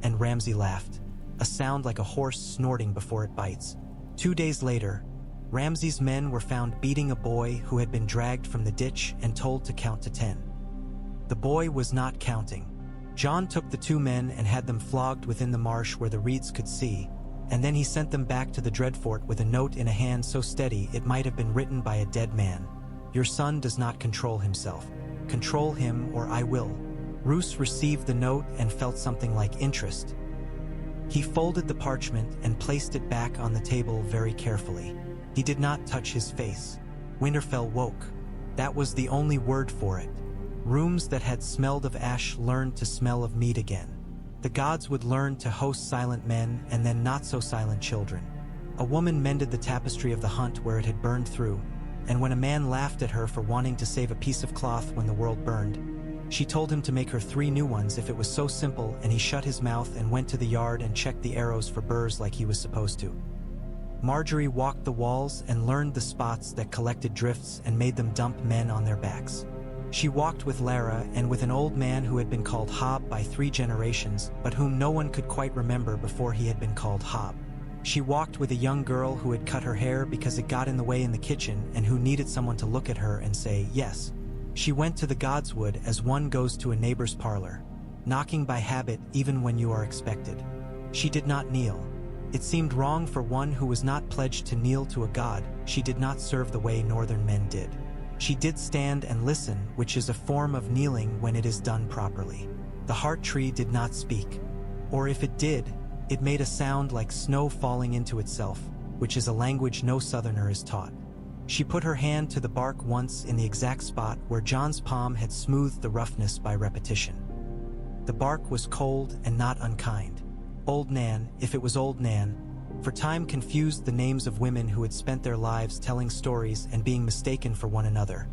And Ramsay laughed, a sound like a horse snorting before it bites. 2 days later, Ramsay's men were found beating a boy who had been dragged from the ditch and told to count to 10. The boy was not counting. Jon took the 2 men and had them flogged within the marsh where the reeds could see, and then he sent them back to the Dreadfort with a note in a hand so steady it might have been written by a dead man. "Your son does not control himself. Control him or I will." Roose received the note and felt something like interest. He folded the parchment and placed it back on the table very carefully. He did not touch his face. Winterfell woke. That was the only word for it. Rooms that had smelled of ash learned to smell of meat again. The gods would learn to host silent men and then not-so-silent children. A woman mended the tapestry of the hunt where it had burned through, and when a man laughed at her for wanting to save a piece of cloth when the world burned, she told him to make her 3 new ones if it was so simple, and he shut his mouth and went to the yard and checked the arrows for burrs like he was supposed to. Margaery walked the walls and learned the spots that collected drifts and made them dump men on their backs. She walked with Lara and with an old man who had been called Hob by 3 generations, but whom no one could quite remember before he had been called Hob. She walked with a young girl who had cut her hair because it got in the way in the kitchen and who needed someone to look at her and say yes. She went to the Godswood as one goes to a neighbor's parlor, knocking by habit even when you are expected. She did not kneel. It seemed wrong for one who was not pledged to kneel to a god. She did not serve the way northern men did. She did stand and listen, which is a form of kneeling when it is done properly. The heart tree did not speak. Or if it did, it made a sound like snow falling into itself, which is a language no southerner is taught. She put her hand to the bark once in the exact spot where Jon's palm had smoothed the roughness by repetition. The bark was cold and not unkind. Old Nan, if it was Old Nan, for time confused the names of women who had spent their lives telling stories and being mistaken for one another,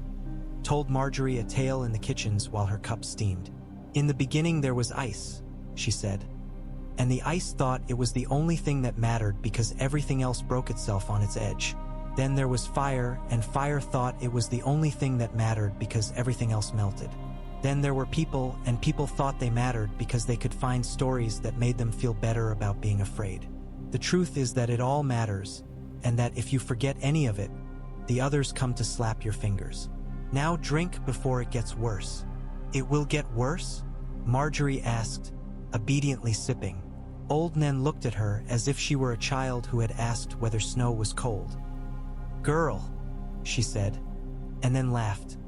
told Margaery a tale in the kitchens while her cup steamed. "In the beginning there was ice," she said. And the ice thought it was the only thing that mattered because everything else broke itself on its edge. Then there was fire, and fire thought it was the only thing that mattered because everything else melted. Then there were people, and people thought they mattered because they could find stories that made them feel better about being afraid. The truth is that it all matters, and that if you forget any of it, the others come to slap your fingers. Now drink before it gets worse." "It will get worse?" Margaery asked, obediently sipping. Old Nen looked at her as if she were a child who had asked whether snow was cold. "Girl," she said, and then laughed.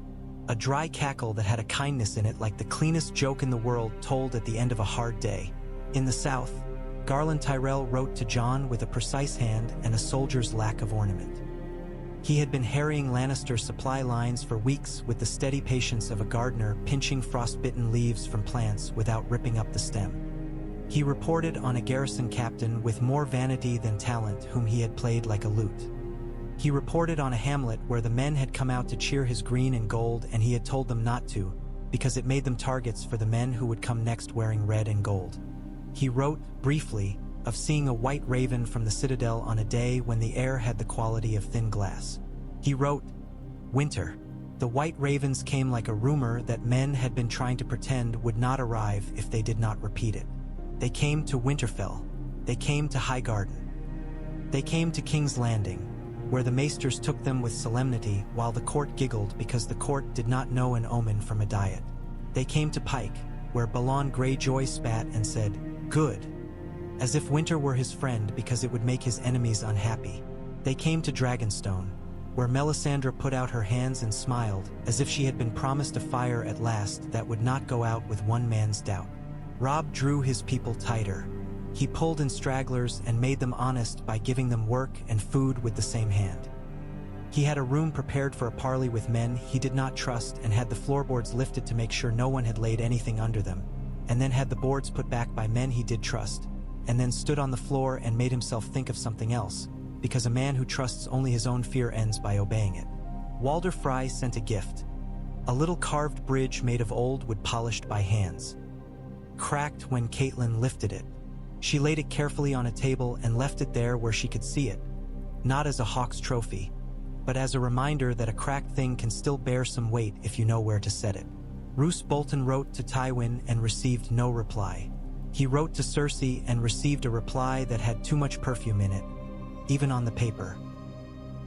A dry cackle that had a kindness in it like the cleanest joke in the world told at the end of a hard day. In the south, Garland Tyrell wrote to Jon with a precise hand and a soldier's lack of ornament. He had been harrying Lannister supply lines for weeks with the steady patience of a gardener pinching frostbitten leaves from plants without ripping up the stem. He reported on a garrison captain with more vanity than talent whom he had played like a lute. He reported on a hamlet where the men had come out to cheer his green and gold and he had told them not to, because it made them targets for the men who would come next wearing red and gold. He wrote, briefly, of seeing a white raven from the citadel on a day when the air had the quality of thin glass. He wrote, "Winter. The white ravens came like a rumor that men had been trying to pretend would not arrive if they did not repeat it. They came to Winterfell. They came to Highgarden. They came to King's Landing, where the maesters took them with solemnity while the court giggled because the court did not know an omen from a diet. They came to Pike, where Balon Greyjoy spat and said, 'Good,' as if winter were his friend because it would make his enemies unhappy. They came to Dragonstone, where Melisandre put out her hands and smiled, as if she had been promised a fire at last that would not go out with one man's doubt. Robb drew his people tighter. He pulled in stragglers and made them honest by giving them work and food with the same hand. He had a room prepared for a parley with men he did not trust and had the floorboards lifted to make sure no one had laid anything under them, and then had the boards put back by men he did trust, and then stood on the floor and made himself think of something else, because a man who trusts only his own fear ends by obeying it. Walder Frey sent a gift, a little carved bridge made of old wood polished by hands. Cracked when Catelyn lifted it. She laid it carefully on a table and left it there where she could see it, not as a hawk's trophy, but as a reminder that a cracked thing can still bear some weight if you know where to set it. Roose Bolton wrote to Tywin and received no reply. He wrote to Cersei and received a reply that had too much perfume in it, even on the paper.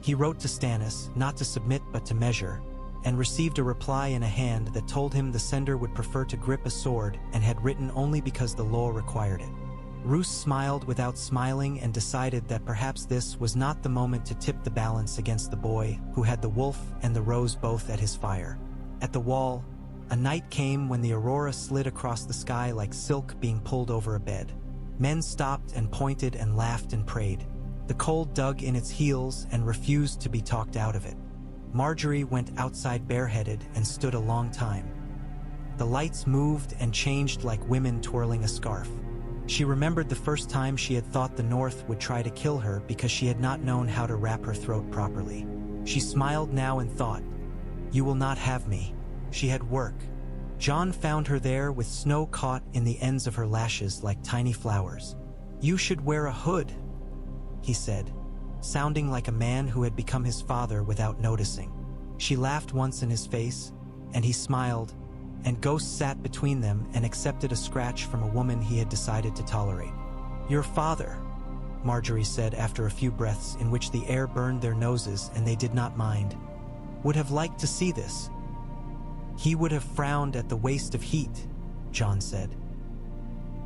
He wrote to Stannis, not to submit but to measure, and received a reply in a hand that told him the sender would prefer to grip a sword and had written only because the law required it. Roose smiled without smiling and decided that perhaps this was not the moment to tip the balance against the boy who had the wolf and the rose both at his fire. At the wall, a night came when the aurora slid across the sky like silk being pulled over a bed. Men stopped and pointed and laughed and prayed. The cold dug in its heels and refused to be talked out of it. Margaery went outside bareheaded and stood a long time. The lights moved and changed like women twirling a scarf. She remembered the first time she had thought the North would try to kill her because she had not known how to wrap her throat properly. She smiled now and thought, "You will not have me." She had work. Jon found her there with snow caught in the ends of her lashes like tiny flowers. "You should wear a hood," he said, sounding like a man who had become his father without noticing. She laughed once in his face, and he smiled, and ghosts sat between them and accepted a scratch from a woman he had decided to tolerate. "Your father," Margaery said after a few breaths in which the air burned their noses and they did not mind, "would have liked to see this." "He would have frowned at the waste of heat," Jon said.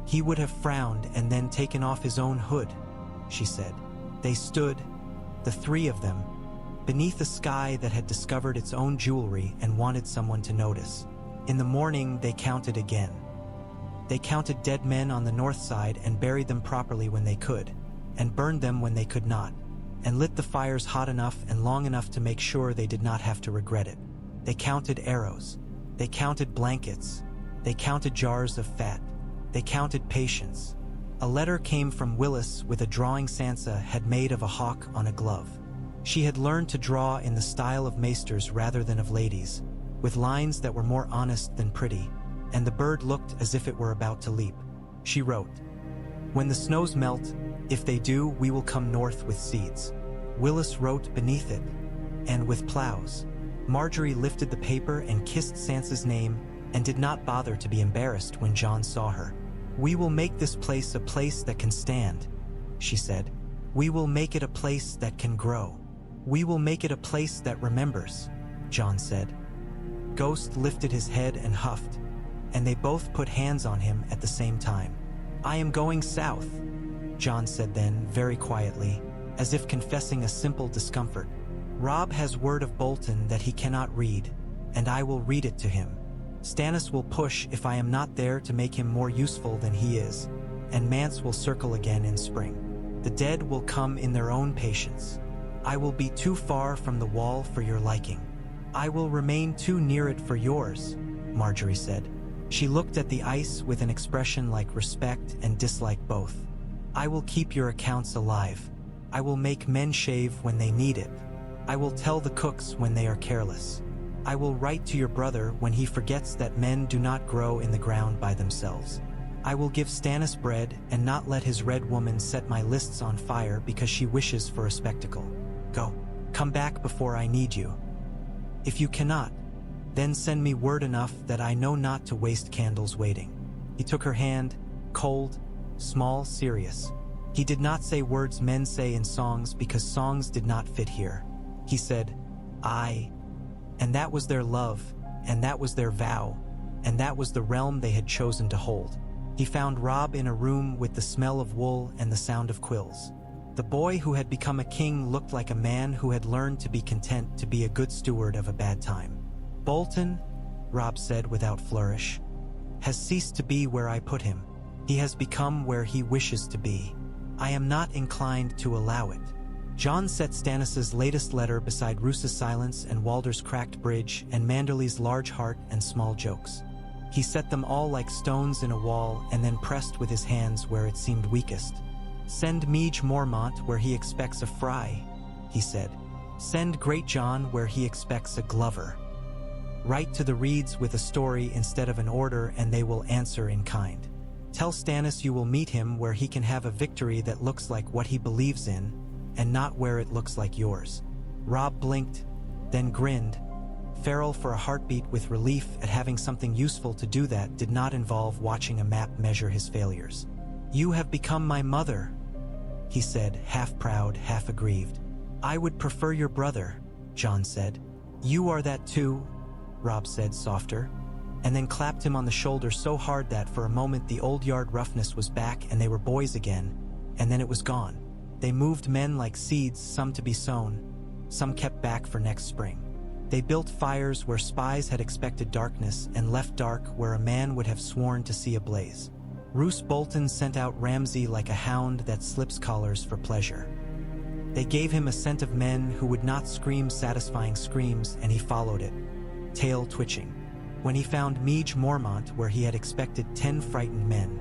"He would have frowned and then taken off his own hood," she said. They stood, the three of them, beneath a sky that had discovered its own jewelry and wanted someone to notice. In the morning, they counted again. They counted dead men on the north side and buried them properly when they could, and burned them when they could not, and lit the fires hot enough and long enough to make sure they did not have to regret it. They counted arrows. They counted blankets. They counted jars of fat. They counted patience. A letter came from Willis with a drawing Sansa had made of a hawk on a glove. She had learned to draw in the style of maesters rather than of ladies, with lines that were more honest than pretty, and the bird looked as if it were about to leap. She wrote, "When the snows melt, if they do, we will come north with seeds." Willis wrote beneath it, "And with plows." Margaery lifted the paper and kissed Sansa's name and did not bother to be embarrassed when Jon saw her. "We will make this place a place that can stand," she said. "We will make it a place that can grow." "We will make it a place that remembers," Jon said. Ghost lifted his head and huffed, and they both put hands on him at the same time. "I am going south," Jon said then, very quietly, as if confessing a simple discomfort. "Robb has word of Bolton that he cannot read, and I will read it to him. Stannis will push if I am not there to make him more useful than he is, and Mance will circle again in spring. The dead will come in their own patience. I will be too far from the wall for your liking. I will remain too near it for yours," Margaery said. She looked at the ice with an expression like respect and dislike both. "I will keep your accounts alive. I will make men shave when they need it. I will tell the cooks when they are careless. I will write to your brother when he forgets that men do not grow in the ground by themselves. I will give Stannis bread and not let his red woman set my lists on fire because she wishes for a spectacle. Go, come back before I need you. If you cannot, then send me word enough that I know not to waste candles waiting." He took her hand, cold, small, serious. He did not say words men say in songs because songs did not fit here. He said, "I," and that was their love, and that was their vow, and that was the realm they had chosen to hold. He found Robb in a room with the smell of wool and the sound of quills. The boy who had become a king looked like a man who had learned to be content to be a good steward of a bad time. "Bolton," Robb said without flourish, "has ceased to be where I put him. He has become where he wishes to be. I am not inclined to allow it." Jon set Stannis's latest letter beside Roos's silence and Walder's cracked bridge and Manderly's large heart and small jokes. He set them all like stones in a wall and then pressed with his hands where it seemed weakest. "Send Meege Mormont where he expects a fry," he said. "Send Great John where he expects a Glover. Write to the Reeds with a story instead of an order and they will answer in kind. Tell Stannis you will meet him where he can have a victory that looks like what he believes in, and not where it looks like yours." Robb blinked, then grinned. Feral for a heartbeat with relief at having something useful to do that did not involve watching a map measure his failures. "You have become my mother," he said, half proud, half aggrieved. "I would prefer your brother," Jon said. "You are that too," Robb said, softer, and then clapped him on the shoulder so hard that for a moment the old yard roughness was back and they were boys again, and then it was gone. They moved men like seeds, some to be sown, some kept back for next spring. They built fires where spies had expected darkness and left dark where a man would have sworn to see a blaze. Roose Bolton sent out Ramsay like a hound that slips collars for pleasure. They gave him a scent of men who would not scream satisfying screams, and he followed it, tail twitching. When he found Meege Mormont where he had expected 10 frightened men,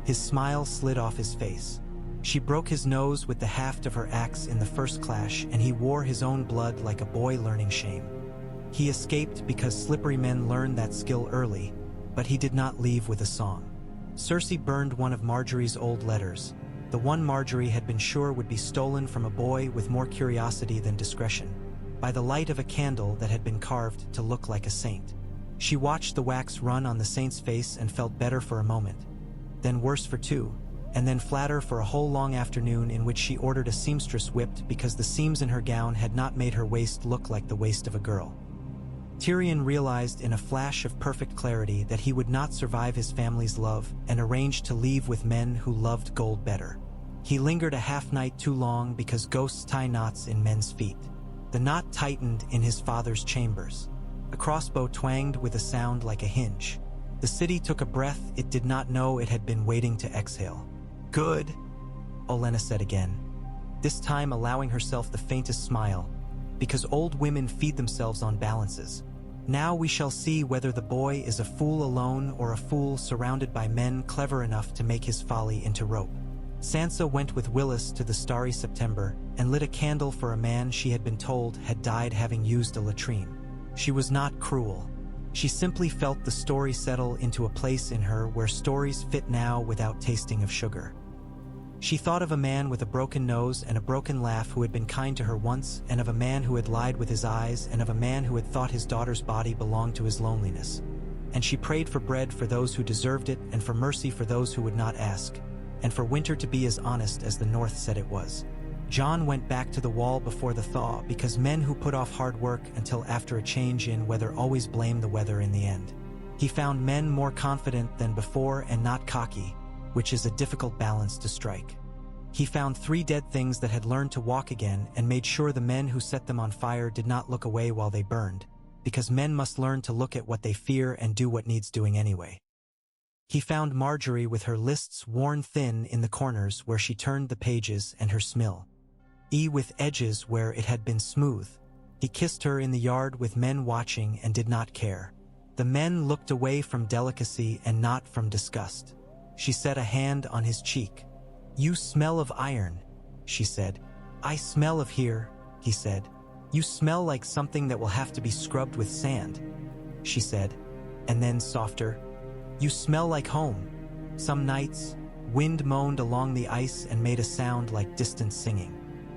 his smile slid off his face. She broke his nose with the haft of her axe in the first clash, and he wore his own blood like a boy learning shame. He escaped because slippery men learn that skill early, but he did not leave with a song. Cersei burned one of Margaery's old letters, the one Margaery had been sure would be stolen from a boy with more curiosity than discretion, by the light of a candle that had been carved to look like a saint. She watched the wax run on the saint's face and felt better for a moment, then worse for two, and then flatter for a whole long afternoon in which she ordered a seamstress whipped because the seams in her gown had not made her waist look like the waist of a girl. Tyrion realized in a flash of perfect clarity that he would not survive his family's love and arranged to leave with men who loved gold better. He lingered a half-night too long because ghosts tie knots in men's feet. The knot tightened in his father's chambers. A crossbow twanged with a sound like a hinge. The city took a breath it did not know it had been waiting to exhale. "Good," Olenna said again, this time allowing herself the faintest smile, because old women feed themselves on balances. "Now we shall see whether the boy is a fool alone or a fool surrounded by men clever enough to make his folly into rope." Sansa went with Willis to the starry September and lit a candle for a man she had been told had died having used a latrine. She was not cruel. She simply felt the story settle into a place in her where stories fit now without tasting of sugar. She thought of a man with a broken nose and a broken laugh who had been kind to her once, and of a man who had lied with his eyes, and of a man who had thought his daughter's body belonged to his loneliness. And she prayed for bread for those who deserved it, and for mercy for those who would not ask, and for winter to be as honest as the North said it was. Jon went back to the wall before the thaw because men who put off hard work until after a change in weather always blame the weather in the end. He found men more confident than before and not cocky, which is a difficult balance to strike. He found 3 dead things that had learned to walk again and made sure the men who set them on fire did not look away while they burned, because men must learn to look at what they fear and do what needs doing anyway. He found Margaery with her lists worn thin in the corners where she turned the pages and her smill. With edges where it had been smooth. He kissed her in the yard with men watching and did not care. The men looked away from delicacy and not from disgust. She set a hand on his cheek. "You smell of iron," she said. "I smell of here," he said. "You smell like something that will have to be scrubbed with sand," she said, and then softer. "You smell like home." Some nights, wind moaned along the ice and made a sound like distant singing.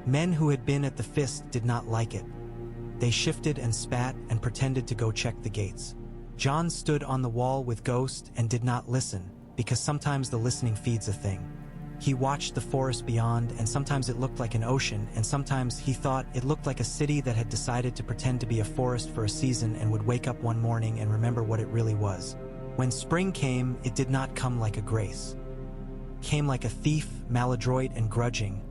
Men who had been at the fist did not like it. They shifted and spat and pretended to go check the gates. Jon stood on the wall with Ghost and did not listen, because sometimes the listening feeds a thing. He watched the forest beyond, and sometimes it looked like an ocean, and sometimes he thought it looked like a city that had decided to pretend to be a forest for a season and would wake up one morning and remember what it really was. When spring came, it did not come like a grace. It came like a thief, maladroit and grudging,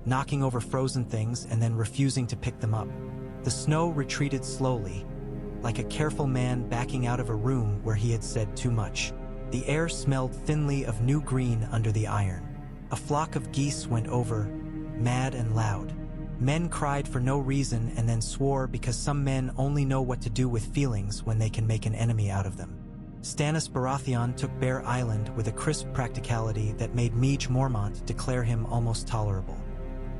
knocking over frozen things and then refusing to pick them up. The snow retreated slowly, like a careful man backing out of a room where he had said too much. The air smelled thinly of new green under the iron. A flock of geese went over, mad and loud. Men cried for no reason and then swore because some men only know what to do with feelings when they can make an enemy out of them. Stannis Baratheon took Bear Island with a crisp practicality that made Meej Mormont declare him almost tolerable.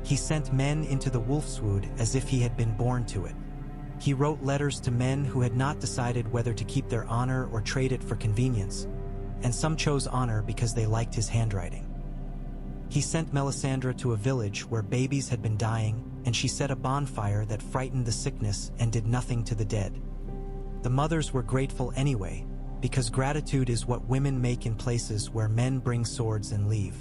He sent men into the Wolfswood as if he had been born to it. He wrote letters to men who had not decided whether to keep their honor or trade it for convenience, and some chose honor because they liked his handwriting. He sent Melisandre to a village where babies had been dying, and she set a bonfire that frightened the sickness and did nothing to the dead. The mothers were grateful anyway, because gratitude is what women make in places where men bring swords and leave.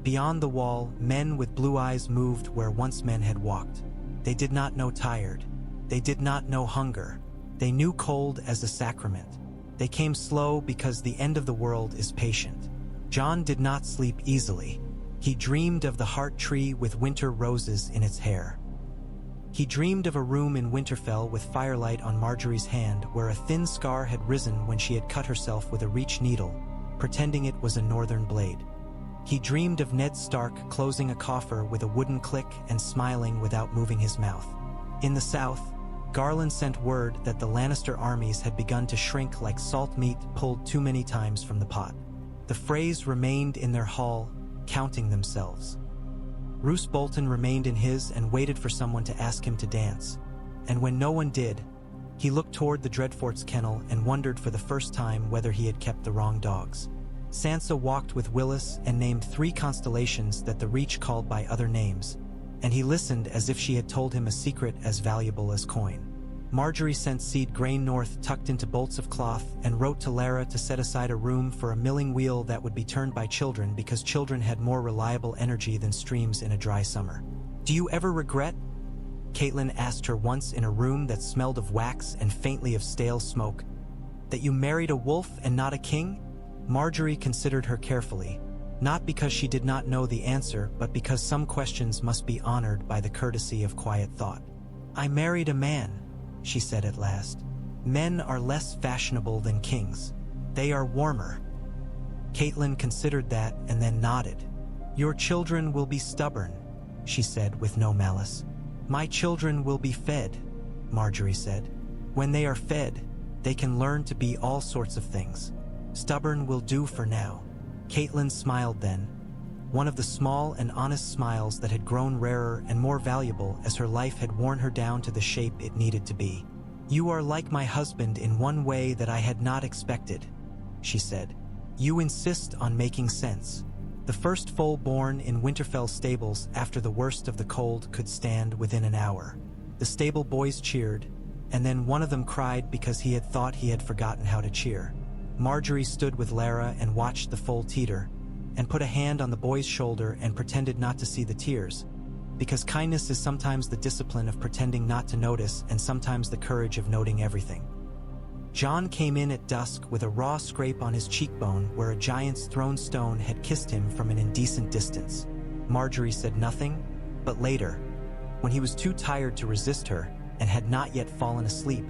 Beyond the wall, men with blue eyes moved where once men had walked. They did not know tired. They did not know hunger. They knew cold as a sacrament. They came slow because the end of the world is patient. Jon did not sleep easily. He dreamed of the heart tree with winter roses in its hair. He dreamed of a room in Winterfell with firelight on Margaery's hand where a thin scar had risen when she had cut herself with a reach needle, pretending it was a northern blade. He dreamed of Ned Stark closing a coffer with a wooden click and smiling without moving his mouth. In the south, Garland sent word that the Lannister armies had begun to shrink like salt meat pulled too many times from the pot. The Freys remained in their hall, counting themselves. Roose Bolton remained in his and waited for someone to ask him to dance. And when no one did, he looked toward the Dreadfort's kennel and wondered for the first time whether he had kept the wrong dogs. Sansa walked with Willis and named 3 constellations that the Reach called by other names, and he listened as if she had told him a secret as valuable as coin. Margaery sent seed grain north tucked into bolts of cloth and wrote to Lara to set aside a room for a milling wheel that would be turned by children because children had more reliable energy than streams in a dry summer. "Do you ever regret?" Catelyn asked her once in a room that smelled of wax and faintly of stale smoke. "That you married a wolf and not a king?" Margaery considered her carefully, not because she did not know the answer, but because some questions must be honored by the courtesy of quiet thought. "I married a man," she said at last. "Men are less fashionable than kings. They are warmer." Catelyn considered that and then nodded. "Your children will be stubborn," she said with no malice. "My children will be fed," Margaery said. "When they are fed, they can learn to be all sorts of things. Stubborn will do for now." Catelyn smiled then, one of the small and honest smiles that had grown rarer and more valuable as her life had worn her down to the shape it needed to be. "You are like my husband in one way that I had not expected," she said. "You insist on making sense." The first foal born in Winterfell stables after the worst of the cold could stand within an hour. The stable boys cheered, and then one of them cried because he had thought he had forgotten how to cheer. Margaery stood with Lara and watched the foal teeter, and put a hand on the boy's shoulder and pretended not to see the tears, because kindness is sometimes the discipline of pretending not to notice and sometimes the courage of noting everything. Jon came in at dusk with a raw scrape on his cheekbone where a giant's thrown stone had kissed him from an indecent distance. Margaery said nothing, but later, when he was too tired to resist her and had not yet fallen asleep,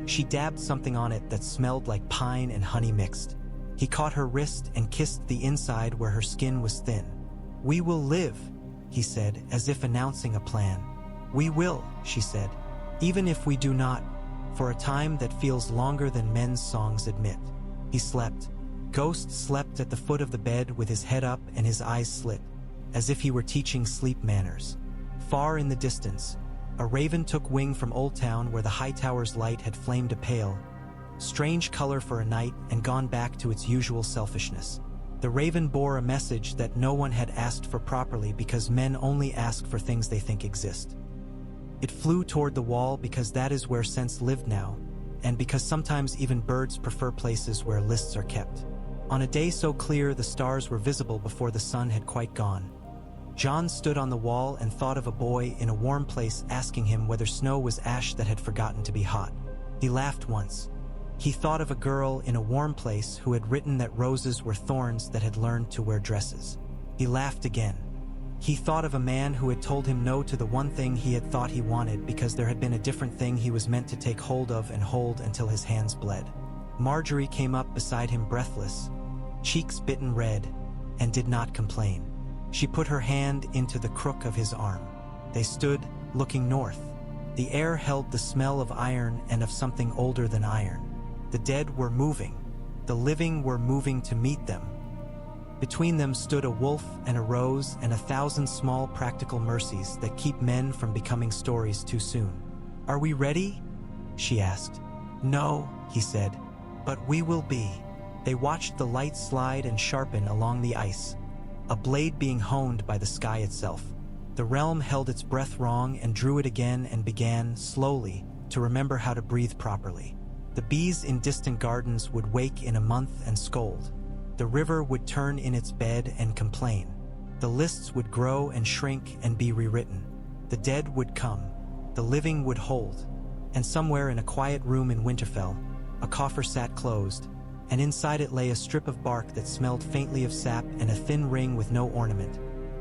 she dabbed something on it that smelled like pine and honey mixed. He caught her wrist and kissed the inside where her skin was thin. "We will live," he said, as if announcing a plan. "We will," she said, "even if we do not, for a time that feels longer than men's songs admit." He slept. Ghost slept at the foot of the bed with his head up and his eyes slit, as if he were teaching sleep manners. Far in the distance, a raven took wing from Old Town where the Hightower's light had flamed a pale, strange color for a night and gone back to its usual selfishness. The raven bore a message that no one had asked for properly because men only ask for things they think exist. It flew toward the wall because that is where sense lived now, and because sometimes even birds prefer places where lists are kept. On a day so clear the stars were visible before the sun had quite gone. Jon stood on the wall and thought of a boy in a warm place asking him whether snow was ash that had forgotten to be hot. He laughed once. He thought of a girl in a warm place who had written that roses were thorns that had learned to wear dresses. He laughed again. He thought of a man who had told him no to the one thing he had thought he wanted because there had been a different thing he was meant to take hold of and hold until his hands bled. Margaery came up beside him breathless, cheeks bitten red, and did not complain. She put her hand into the crook of his arm. They stood, looking north. The air held the smell of iron and of something older than iron. The dead were moving. The living were moving to meet them. Between them stood a wolf and a rose and 1,000 small practical mercies that keep men from becoming stories too soon. "Are we ready?" she asked. "No," he said, "but we will be." They watched the light slide and sharpen along the ice, a blade being honed by the sky itself. The realm held its breath wrong and drew it again and began, slowly, to remember how to breathe properly. The bees in distant gardens would wake in a month and scold. The river would turn in its bed and complain. The lists would grow and shrink and be rewritten. The dead would come. The living would hold. And somewhere in a quiet room in Winterfell, a coffer sat closed, and inside it lay a strip of bark that smelled faintly of sap and a thin ring with no ornament.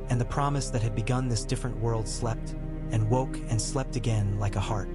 And the promise that had begun this different world slept, and woke and slept again like a heart.